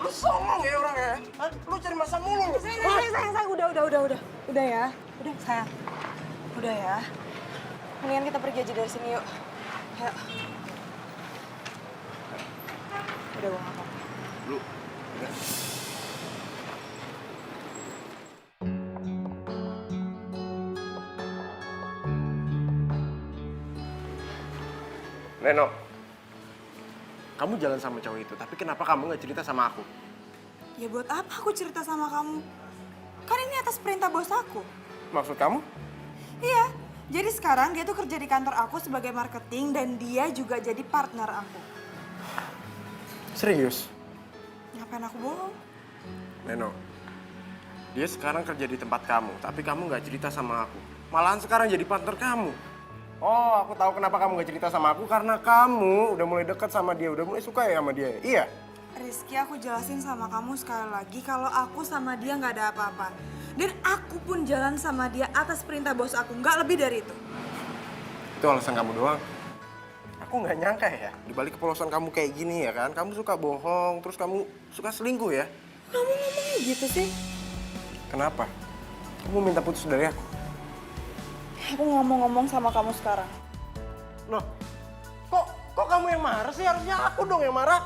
Lu songong ya orangnya. Hah? Lu cari masalah mulu lu. Sayang, udah ya. Udah, sayang. Udah ya. Mendingan kita pergi aja dari sini yuk. Ayo. Udah, gue gak apa-apa. Lu. Reno, kamu jalan sama cowok itu, tapi kenapa kamu nggak cerita sama aku? Ya buat apa aku cerita sama kamu? Kan ini atas perintah bos aku. Maksud kamu? Iya, jadi sekarang dia tuh kerja di kantor aku sebagai marketing dan dia juga jadi partner aku. Serius? Ngapain aku bohong? Reno, dia sekarang kerja di tempat kamu, tapi kamu nggak cerita sama aku. Malahan sekarang jadi partner kamu. Oh, aku tahu kenapa kamu gak cerita sama aku, karena kamu udah mulai dekat sama dia, udah mulai suka ya sama dia. Iya? Rizky, aku jelasin sama kamu sekali lagi kalau aku sama dia nggak ada apa-apa. Dan aku pun jalan sama dia atas perintah bos aku, nggak lebih dari itu. Itu alasan kamu doang. Aku nggak nyangka ya, di balik kepolosan kamu kayak gini ya kan. Kamu suka bohong, terus kamu suka selingkuh ya. Kamu ngomongnya gitu sih? Kenapa? Kamu minta putus dari aku? Aku ngomong-ngomong sama kamu sekarang. Loh, kok kamu yang marah sih? Harusnya aku dong yang marah.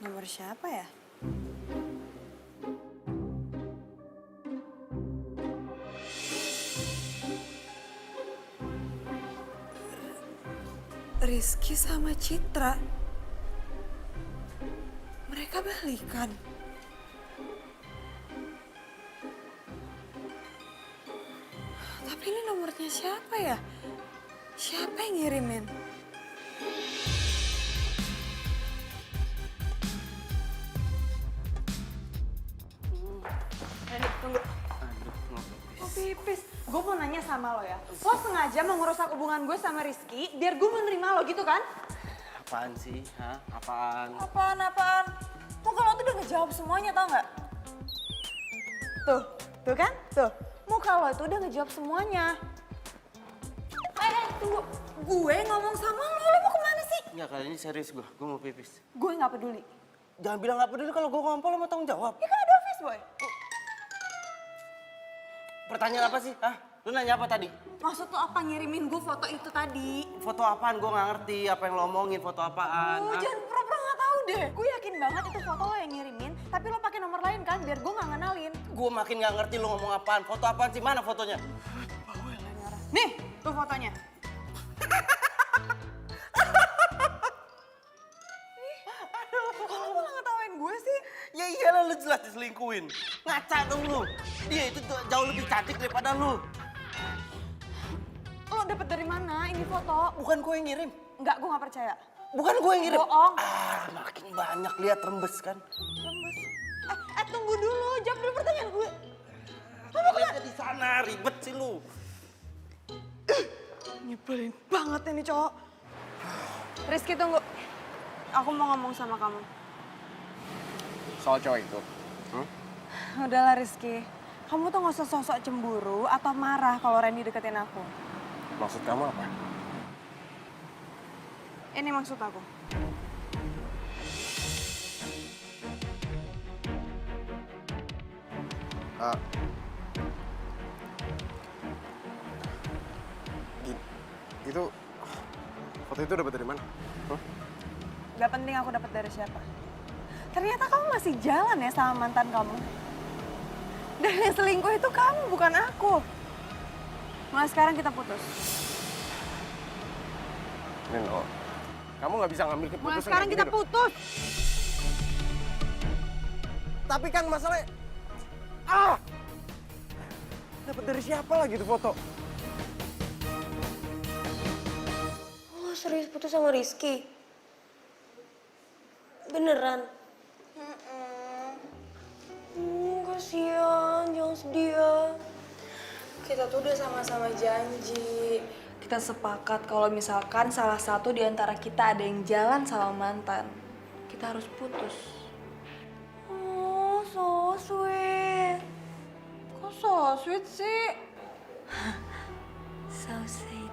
Nomor siapa ya? Rizky sama Citra. Mereka balikan. Tapi ini nomornya siapa ya? Siapa yang ngirimin? Tunggu. Oh, pipis. Gue mau nanya sama lo ya. Lo sengaja mau ngerusak hubungan gue sama Rizky biar gue menerima lo gitu kan? Apaan sih? Hah? Apaan? Apaan? Muka lo tuh udah ngejawab semuanya, tau nggak? Tuh kan? Tuh, muka lo itu udah ngejawab semuanya. Tunggu. Gue ngomong sama lo mau kemana sih? Enggak, kali ini serius gue mau pipis. Gue nggak peduli. Jangan bilang nggak peduli kalau gue ngompol lo mau tanggung jawab. Ya kan ada office boy. Pertanyaan apa sih? Hah? Lu nanya apa tadi? Maksud lo apa ngirimin gue foto itu tadi? Foto apaan? Gue nggak ngerti apa yang lo omongin, foto apaan. Oh, jangan pura-pura nggak tahu deh. Gue yakin banget itu foto lo yang ngirimin, tapi lo pakai nomor lain kan biar gue nggak ngenalin. Gue makin nggak ngerti lo ngomong apaan. Foto apaan sih? Mana fotonya? Nih, tuh fotonya. Kok lo malah ngetawain gue sih? Ya iyalah, lu jelas diselingkuhin. Ngaca dong lu. Dia itu tuh jauh lebih cantik daripada lu. Lo dapet dari mana ini foto? Bukan gue yang ngirim. Enggak, gue nggak percaya. Bukan gue yang ngirim. Bohong. Makin banyak lihat rembes kan. Rembes. Tunggu dulu, jawab dulu pertanyaan gue. Lihatnya di sana, ribet sih lu. Nyebelin banget ini cowok. Rizky, tunggu. Aku mau ngomong sama kamu. Soal cowok itu. Udahlah Rizky, kamu tuh gak usah sosok cemburu atau marah kalau Randy deketin aku. Maksud kamu apa? Ini maksud aku. Itu foto itu dapat dari mana? Gak penting aku dapat dari siapa. Ternyata kamu masih jalan ya sama mantan kamu. Dan yang selingkuh itu kamu, bukan aku. Mulai sekarang kita putus. Nino, kamu nggak bisa ngambil keputusan. Mulai sekarang kita putus. Tapi kan masalahnya... Dapat dari siapa lagi tuh foto? Lo serius putus sama Rizky? Beneran? Kasian, jangan sedih ya. Kita tuh udah sama-sama janji. Kita sepakat kalau misalkan salah satu di antara kita ada yang jalan sama mantan, kita harus putus. Oh, so sweet. Kok so sweet sih? So sweet.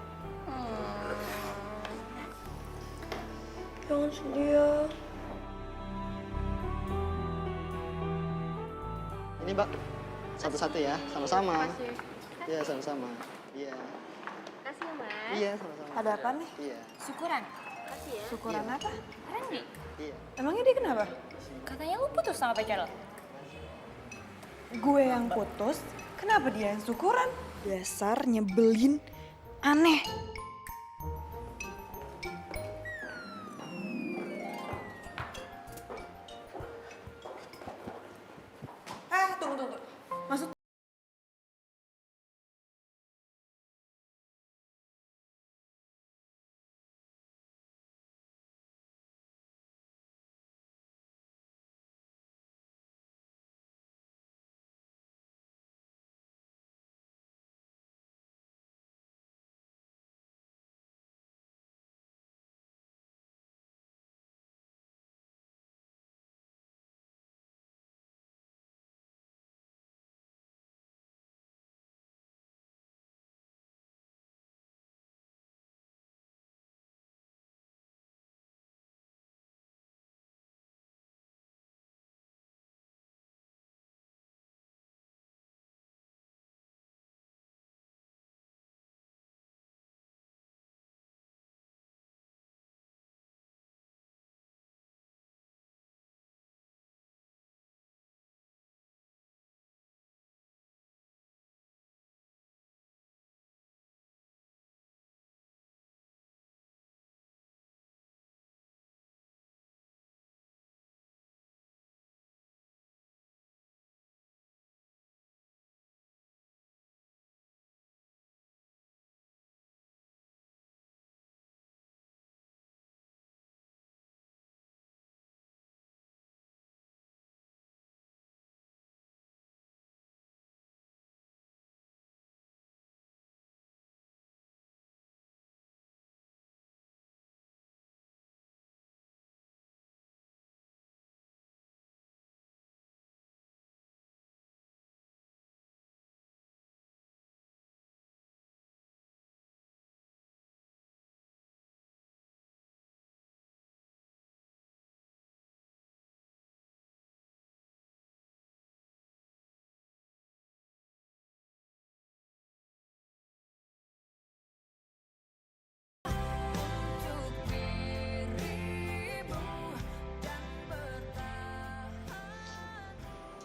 Jangan sedih ya. Ini Mbak, satu-satu ya, sama-sama. Iya, sama-sama. Iya. Kasih Mas. Iya, sama-sama. Ada apa nih? Iya. Syukuran. Kasih ya. Syukuran apa? Randy. Iya. Emangnya dia kenapa? Katanya lu putus sama pacar lo. Gue yang putus, kenapa dia yang syukuran? Dasar nyebelin, aneh.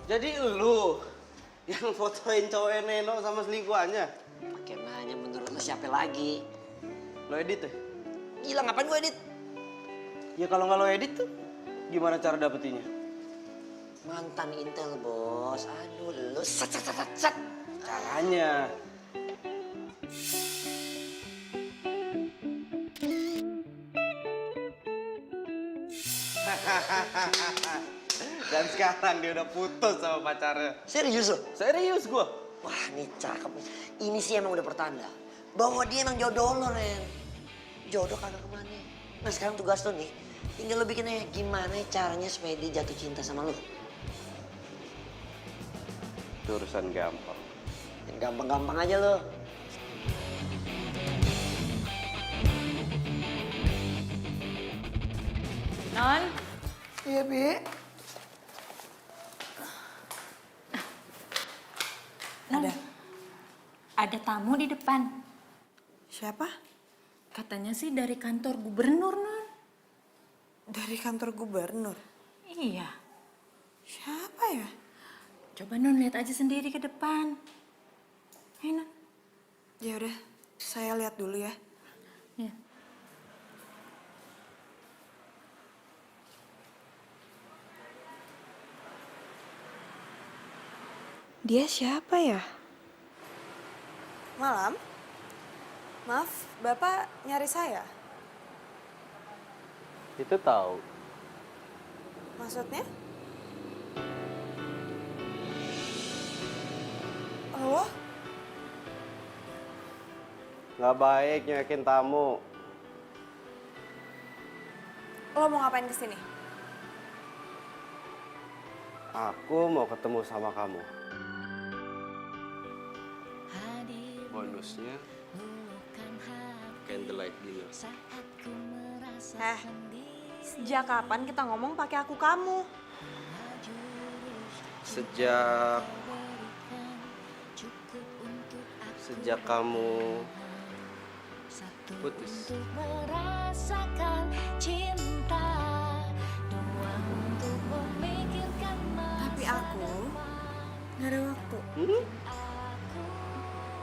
Jadi lu yang fotoin cowok Neno sama selingkuhannya? Pakai nanya menurut lo siapa lagi? Lo edit ya? Gila ngapain gue edit? Ya kalau nggak lo edit tuh, gimana cara dapetinnya? Mantan Intel bos. Aduh lu set. Caranya. Dan sekarang dia udah putus sama pacarnya. Serius lo? Serius gua. Wah ini cakep nih. Ini sih emang udah pertanda bahwa dia emang jodoh lo, Ren. Jodoh kagak kemana. Nah sekarang tugas lo nih, tinggal lo bikinnya gimana caranya supaya dia jatuh cinta sama lo. Itu urusan gampang. Yang gampang-gampang aja lo. Non. Iya, Bi. Ada tamu di depan. Siapa? Katanya sih dari kantor gubernur, Non. Dari kantor gubernur? Iya. Siapa ya? Coba Non lihat aja sendiri ke depan. Ayo, Non. Ya udah, saya lihat dulu ya. Iya. Dia siapa ya? Malam? Maaf, Bapak nyari saya? Itu tahu. Maksudnya? Oh? Nggak baik nyuekin tamu. Lo mau ngapain kesini? Aku mau ketemu sama kamu. Bonusnya candlelight dinner. Sejak kapan kita ngomong pakai aku kamu? Sejak kamu putus. Tapi aku nggak ada waktu.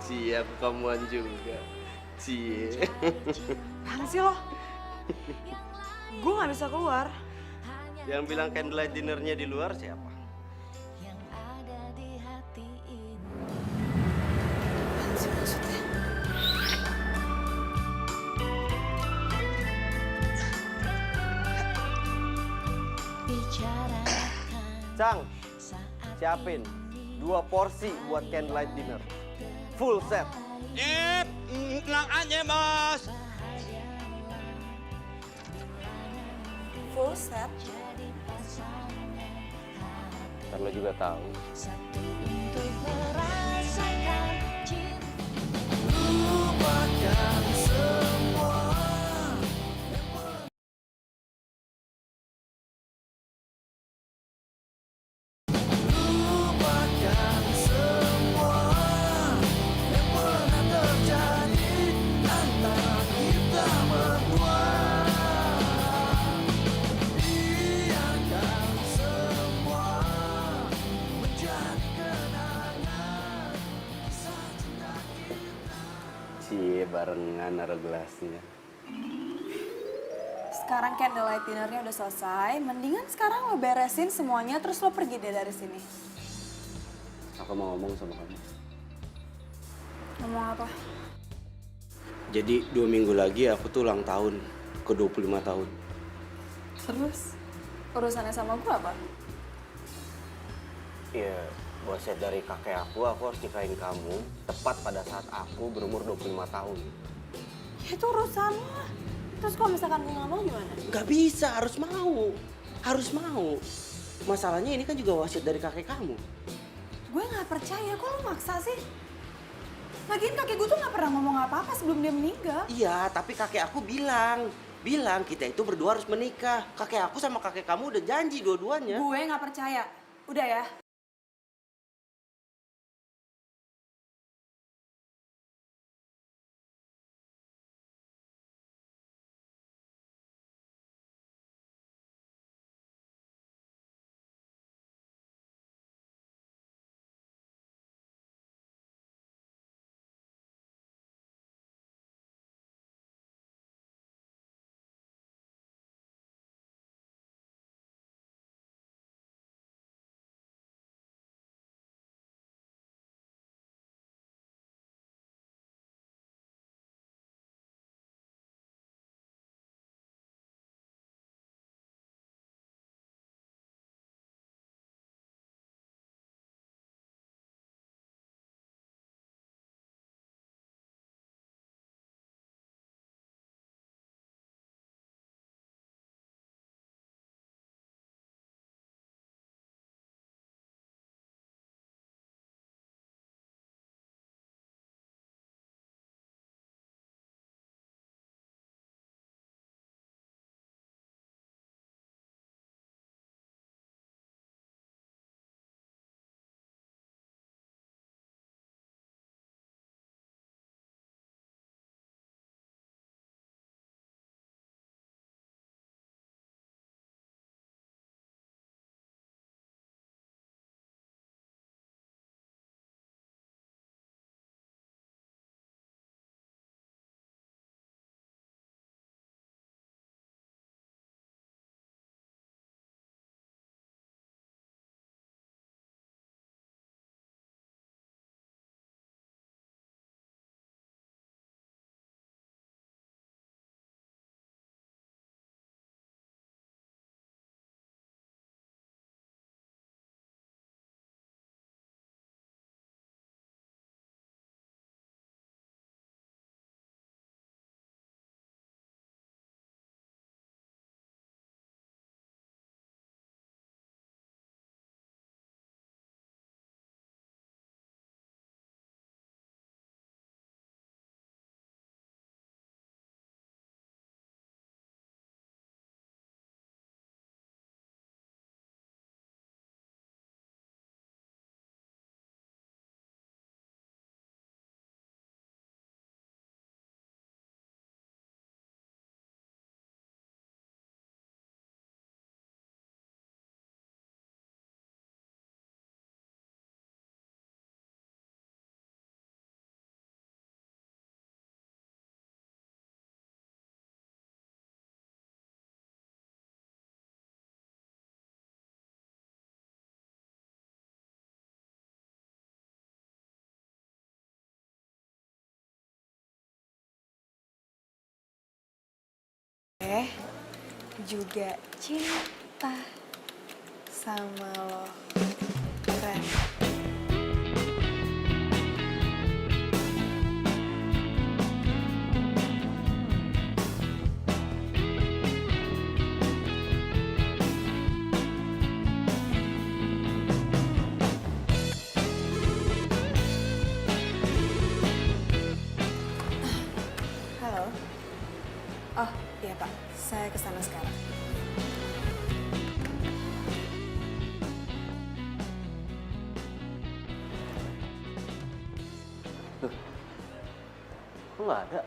Siap kamuan juga. Cie. Apaan sih lo? Gue nggak bisa keluar. Yang bilang candlelight dinnernya di luar siapa? Cang, siapin 2 porsi buat candlelight dinner. Full set. Tenang aja, Bos. Full set. Ntar lo juga tahu. Cie, barengan naruh gelasnya. Sekarang candlelight dinnernya udah selesai. Mendingan sekarang lo beresin semuanya terus lo pergi deh dari sini. Aku mau ngomong sama kamu. Ngomong apa? Jadi 2 minggu lagi aku tuh ulang tahun ke 25 tahun. Terus? Urusannya sama gue apa? Iya, wasiat dari kakek aku harus nikahin kamu tepat pada saat aku berumur 25 tahun. Ya itu urusan lo. Terus kalau misalkan gue nggak mau gimana? Gak bisa, harus mau. Harus mau. Masalahnya ini kan juga wasiat dari kakek kamu. Gue nggak percaya, kok lo maksa sih? Lagian kakek gue tuh nggak pernah ngomong apa-apa sebelum dia meninggal. Iya, tapi kakek aku bilang kita itu berdua harus menikah. Kakek aku sama kakek kamu udah janji dua-duanya. Gue nggak percaya. Udah ya, juga cinta sama lo, Ren. Halo. Oh, iya Pak. Saya kesana sekarang. Kok nggak ada?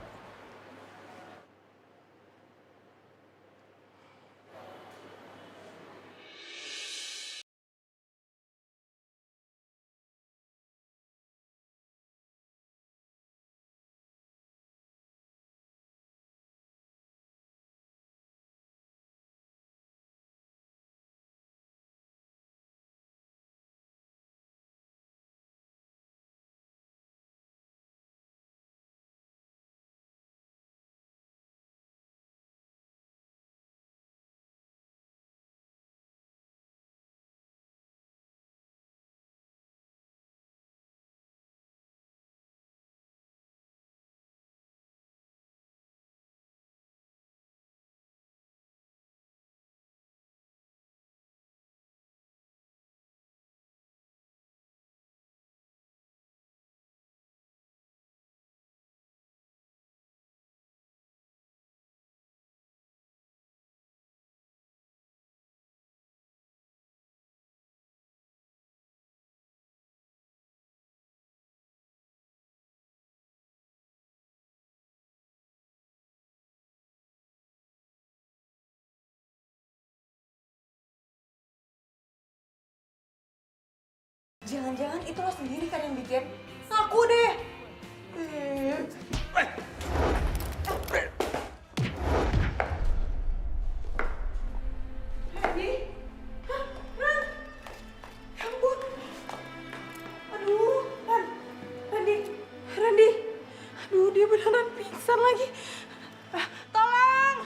Jangan-jangan itu lo sendiri kan yang bikin? Ngaku deh! Randy? Hah? Ran? Ya ampun! Aduh, Randy! Aduh, dia beneran pingsan lagi. Tolong!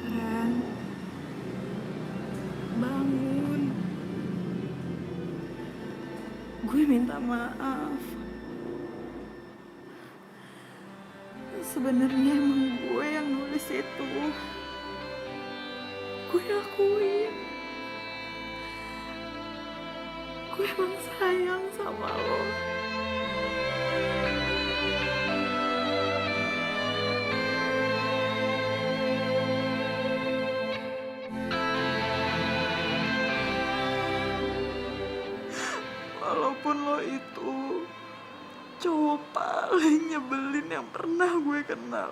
Ran, bangun. Gue minta maaf. Sebenarnya emang gue yang nulis itu. Gue akuin. Gue emang sayang sama lo. Walaupun lo itu cowok paling nyebelin yang pernah gue kenal.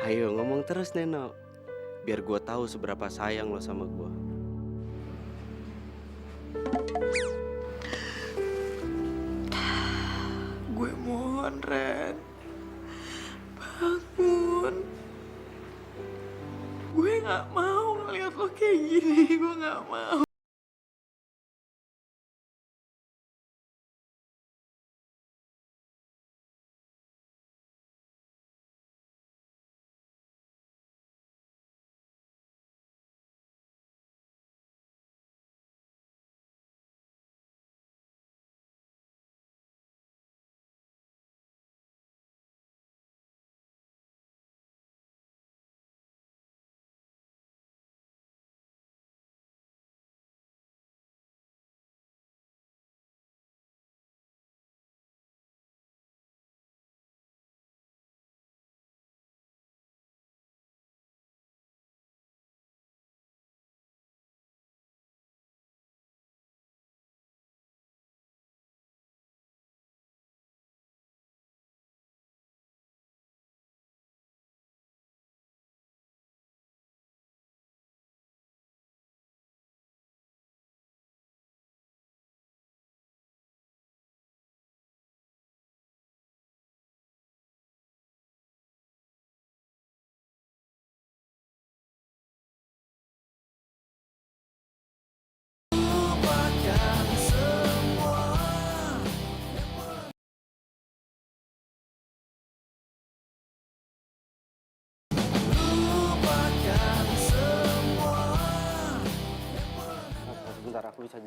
Ayo ngomong terus Neno, biar gue tahu seberapa sayang lo sama gue. Gue mohon, Ren. Bangun. Gue gak mau ngeliat lo kayak gini. Gue gak mau.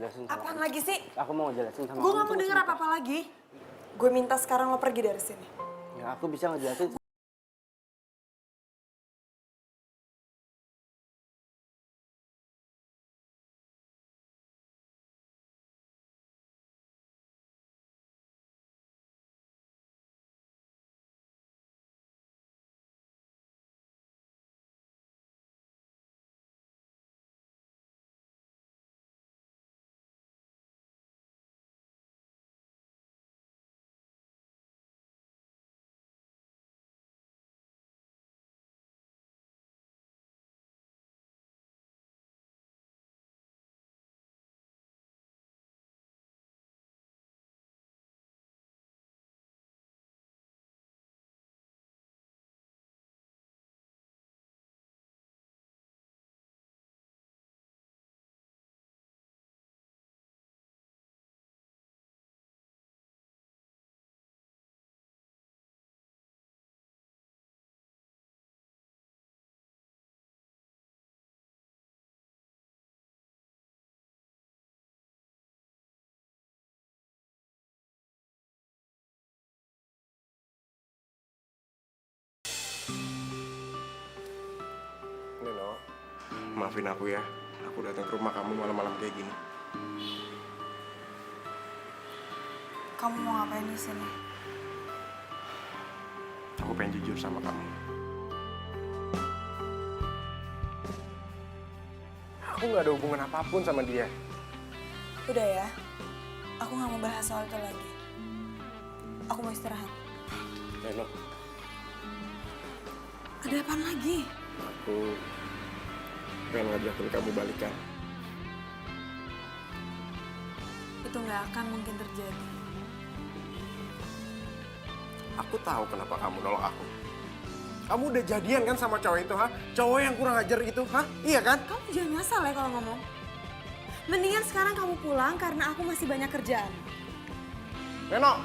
ngejelasin sama Apaan kamu. lagi sih? Aku mau ngejelasin sama Gue kamu. gak mau Tunggu denger sebentar. apa-apa lagi. Gue minta sekarang lo pergi dari sini. Ya, aku bisa ngejelasin. Nino, maafin aku ya. Aku datang ke rumah kamu malam-malam kayak gini. Kamu mau ngapain di sini? Aku pengen jujur sama kamu. Aku nggak ada hubungan apapun sama dia. Udah ya, aku gak mau bahas soal itu lagi. Aku mau istirahat. Nino, Ada apaan lagi? aku pengen ngajakin kamu balikan. Itu gak akan mungkin terjadi. Aku tahu kenapa kamu nolak aku. Kamu udah jadian kan sama cowok itu, ha? Cowok yang kurang ajar itu, ha? Iya kan? Kamu jangan ngasal ya kalau ngomong. Mendingan sekarang kamu pulang karena aku masih banyak kerjaan. Neno!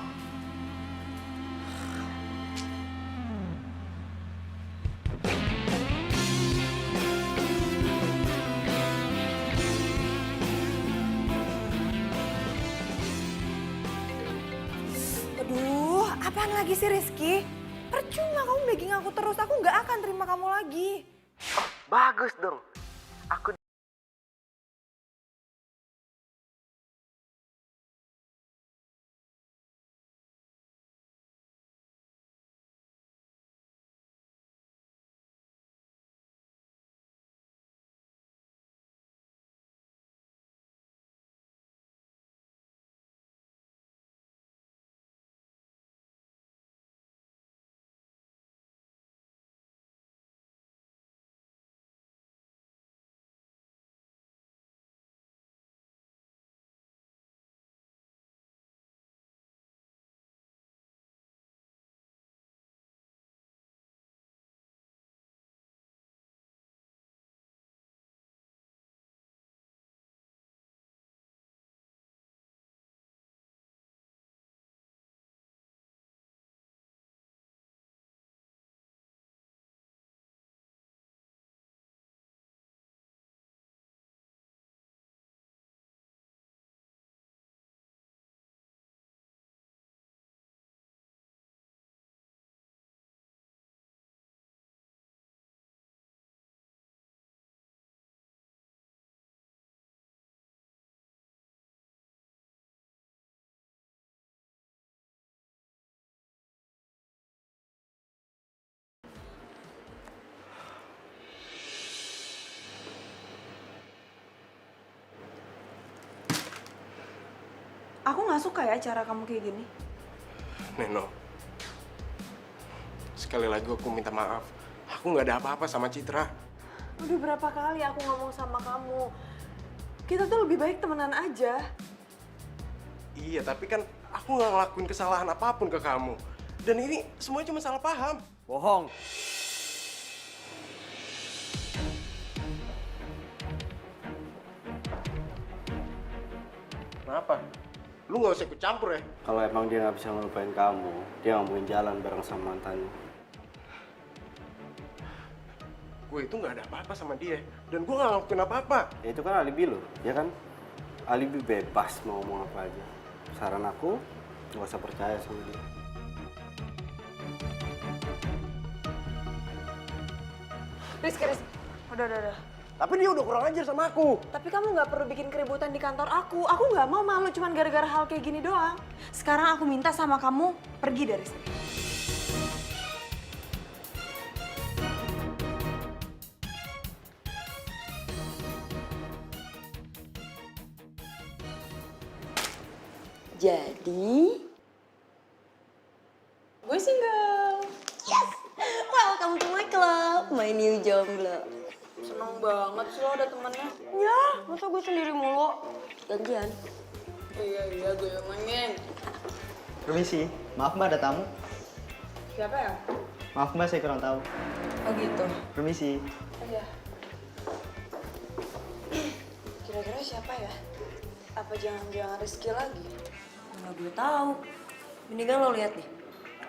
Aduh, apaan lagi sih Rizky? Percuma kamu begging aku terus, aku gak akan terima kamu lagi. Bagus dong. Aku Aku gak suka ya cara kamu kayak gini. Neno, sekali lagi aku minta maaf. Aku nggak ada apa-apa sama Citra. Udah berapa kali aku ngomong sama kamu. Kita tuh lebih baik temenan aja. Iya, tapi kan aku nggak ngelakuin kesalahan apapun ke kamu. Dan ini semuanya cuma salah paham. bohong. Kenapa? Lu nggak usah ikut campur ya. Kalau emang dia nggak bisa ngelupain kamu, dia nggak mungkin jalan bareng sama mantannya. Gue itu nggak ada apa-apa sama dia. Dan gue nggak ngelakuin apa-apa. Ya itu kan alibi lo, ya kan? alibi bebas mau ngomong apa aja. Saran aku, nggak usah percaya sama dia. Rizky, udah. Tapi dia udah kurang ajar sama aku. Tapi kamu nggak perlu bikin keributan di kantor aku. Aku nggak mau malu cuman gara-gara hal kayak gini doang. Sekarang aku minta sama kamu pergi dari sini. Jadi, gue single. yes! Welcome to my club, my new jomblo. Seneng banget sih lo ada temennya. Ya, masa gue sendiri mulu? Gantian. Iya, gue yang main. Permisi, maaf Mbak ada tamu. Siapa ya? Maaf Mbak, saya kurang tahu. Oh gitu. Permisi. Oh iya. Kira-kira siapa ya? Apa jangan-jangan Rizky lagi? Mana gue tahu. Mendingan lo lihat nih.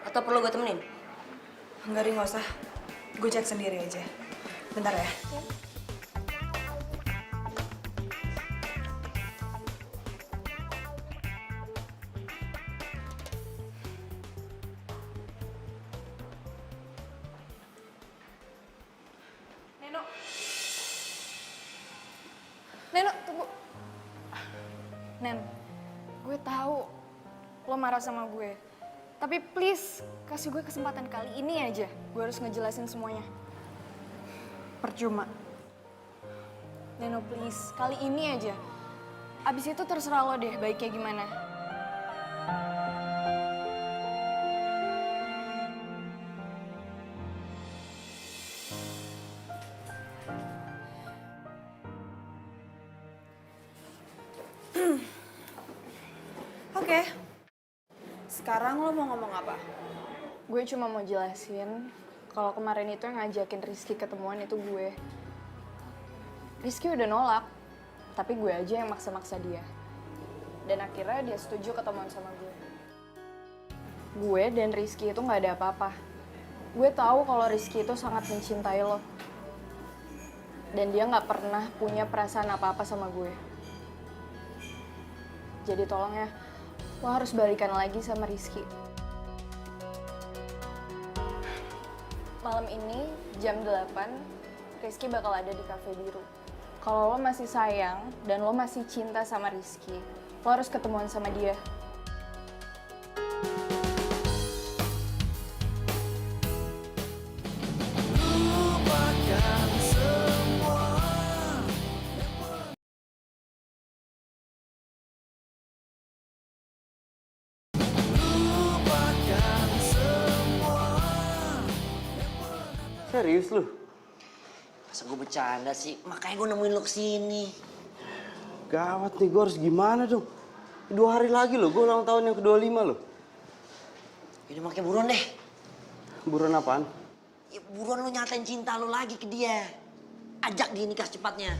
Atau perlu gue temenin? Enggak, Ri, nggak usah. Gue cek sendiri aja. Bentar ya. Neno, tunggu. Nen, gue tahu lo marah sama gue. Tapi please, kasih gue kesempatan kali ini aja. Gue harus ngejelasin semuanya. Percuma. Neno, please, kali ini aja. Abis itu terserah lo deh baiknya gimana. Oke. Sekarang lo mau ngomong apa? Gue cuma mau jelasin kalau kemarin itu yang ngajakin Rizky ketemuan itu gue. Rizky udah nolak, tapi gue aja yang maksa-maksa dia. Dan akhirnya dia setuju ketemuan sama gue. Gue dan Rizky itu nggak ada apa-apa. Gue tahu kalau Rizky itu sangat mencintai lo. Dan dia nggak pernah punya perasaan apa-apa sama gue. Jadi tolong ya, lo harus balikan lagi sama Rizky. Malam ini jam 8, Rizky bakal ada di Cafe Biru. Kalau lo masih sayang dan lo masih cinta sama Rizky, lo harus ketemuan sama dia. Serius lu? Masa gue bercanda sih? Makanya gue nemuin lo kesini. Gawat nih, gue harus gimana dong? 2 hari lagi loh, gue ulang tahun yang ke-25 loh. Yaudah makanya buruan deh. Buruan apaan? Ya, buruan lo nyatain cinta lo lagi ke dia. Ajak dia nikah secepatnya.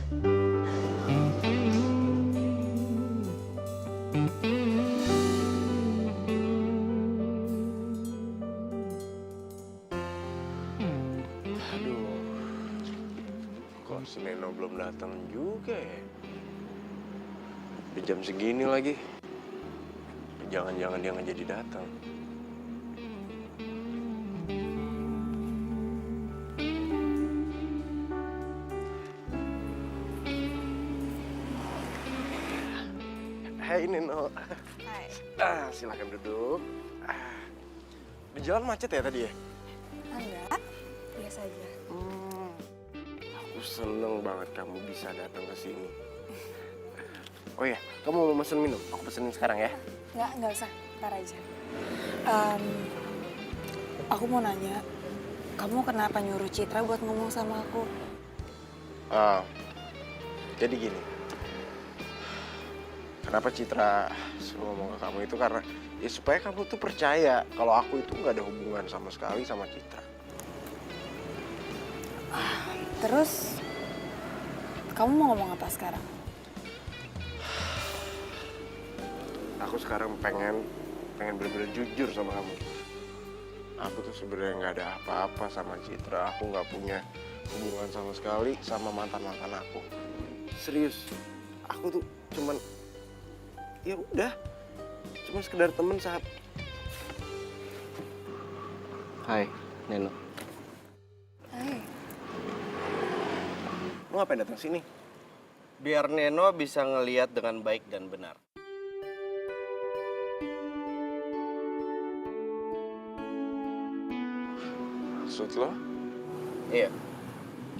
Aduh, kok si Neno belum datang juga ya? Udah jam segini lagi. Jangan-jangan dia nggak jadi datang. Hai Neno. Hai. Silakan duduk. Di jalan macet ya tadi ya? Enggak, biasa aja. Aku seneng banget kamu bisa datang ke sini. Oh ya, kamu mau pesen minum? Aku pesenin sekarang ya. Enggak usah, ntar aja. Aku mau nanya, kamu kenapa nyuruh Citra buat ngomong sama aku? Jadi gini, kenapa Citra suruh ngomong ke kamu itu karena ya supaya kamu tuh percaya kalau aku itu nggak ada hubungan sama sekali sama Citra. Terus, kamu mau ngomong apa sekarang? Aku sekarang pengen bener-bener jujur sama kamu. Aku tuh sebenarnya nggak ada apa-apa sama Citra. Aku nggak punya hubungan sama sekali sama mantan-mantan aku. Serius, aku tuh cuman Ya udah, cuma sekedar temen saat. Hai, Neno. Hai. Lu ngapain datang sini? Biar Neno bisa ngelihat dengan baik dan benar. Maksud lo? Iya.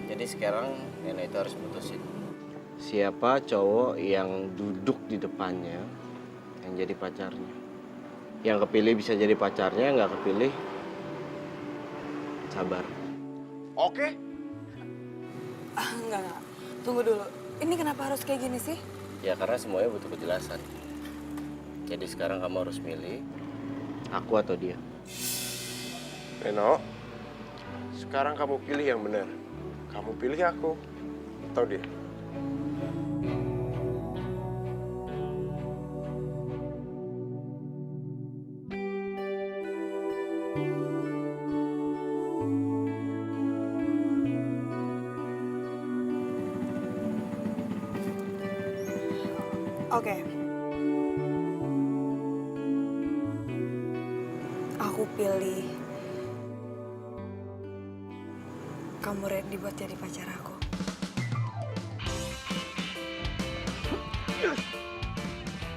Jadi sekarang Neno itu harus putusin. Siapa cowok yang duduk di depannya yang jadi pacarnya. Yang kepilih bisa jadi pacarnya, nggak kepilih sabar. Oke. Enggak. Tunggu dulu. Ini kenapa harus kayak gini sih? Ya karena semuanya butuh kejelasan. Jadi sekarang kamu harus milih aku atau dia. Neno, sekarang kamu pilih yang benar. Kamu pilih aku atau dia? Oke. Aku pilih kamu ready buat jadi pacar aku.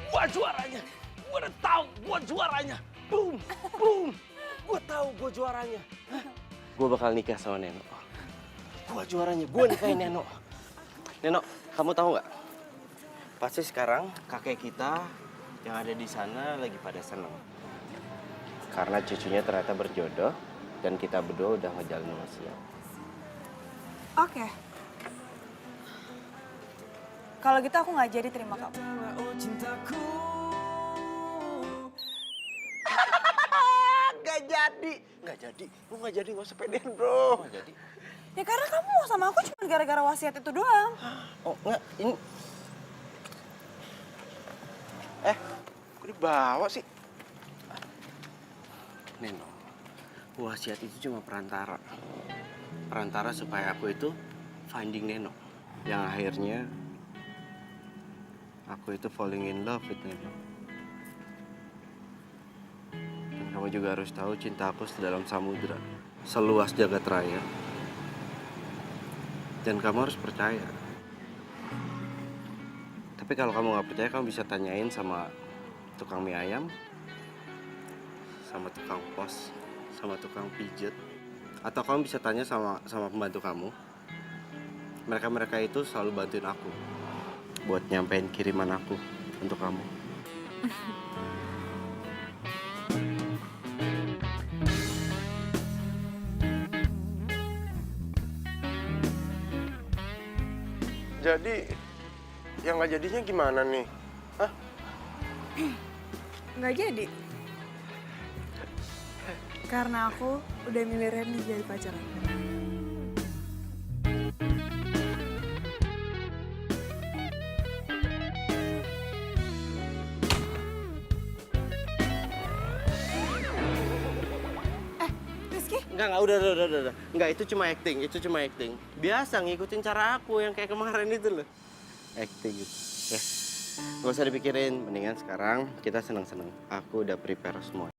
Gua juaranya. Gua udah tahu gua juaranya. Boom, boom. Gua tahu gua juaranya. Gua bakal nikah sama Neno. Gua juaranya. Gua nikahin Neno. Neno, kamu tahu nggak? Pasti sekarang kakek kita yang ada di sana lagi pada seneng. Karena cucunya ternyata berjodoh dan kita berdua udah ngejalin wasiat. Oke. Kalau gitu aku nggak jadi terima kamu. Gak jadi. Gak jadi. Lu gak jadi, gak usah pedean bro. Gak jadi. Ya karena kamu mau sama aku cuma gara-gara wasiat itu doang. Oh enggak, ini Kok dibawa sih? Neno, wasiat itu cuma perantara. Perantara supaya aku itu finding Neno. Yang akhirnya aku itu falling in love with Neno. Dan kamu juga harus tahu cinta aku sedalam samudra, seluas jagat raya. Dan kamu harus percaya. Tapi kalau kamu nggak percaya, kamu bisa tanyain sama tukang mie ayam, sama tukang pos, sama tukang pijet, atau kamu bisa tanya sama pembantu kamu. Mereka itu selalu bantuin aku buat nyampein kiriman aku untuk kamu. Jadi, yang gak jadinya gimana nih? Hah? Nggak jadi. Karena aku udah milih Randy jadi pacar aku. Rizky? Enggak, udah. Enggak, itu cuma acting. Biasa ngikutin cara aku yang kayak kemarin itu loh. Acting gitu. Ya, nggak usah dipikirin. Mendingan sekarang kita seneng-seneng. Aku udah prepare semua.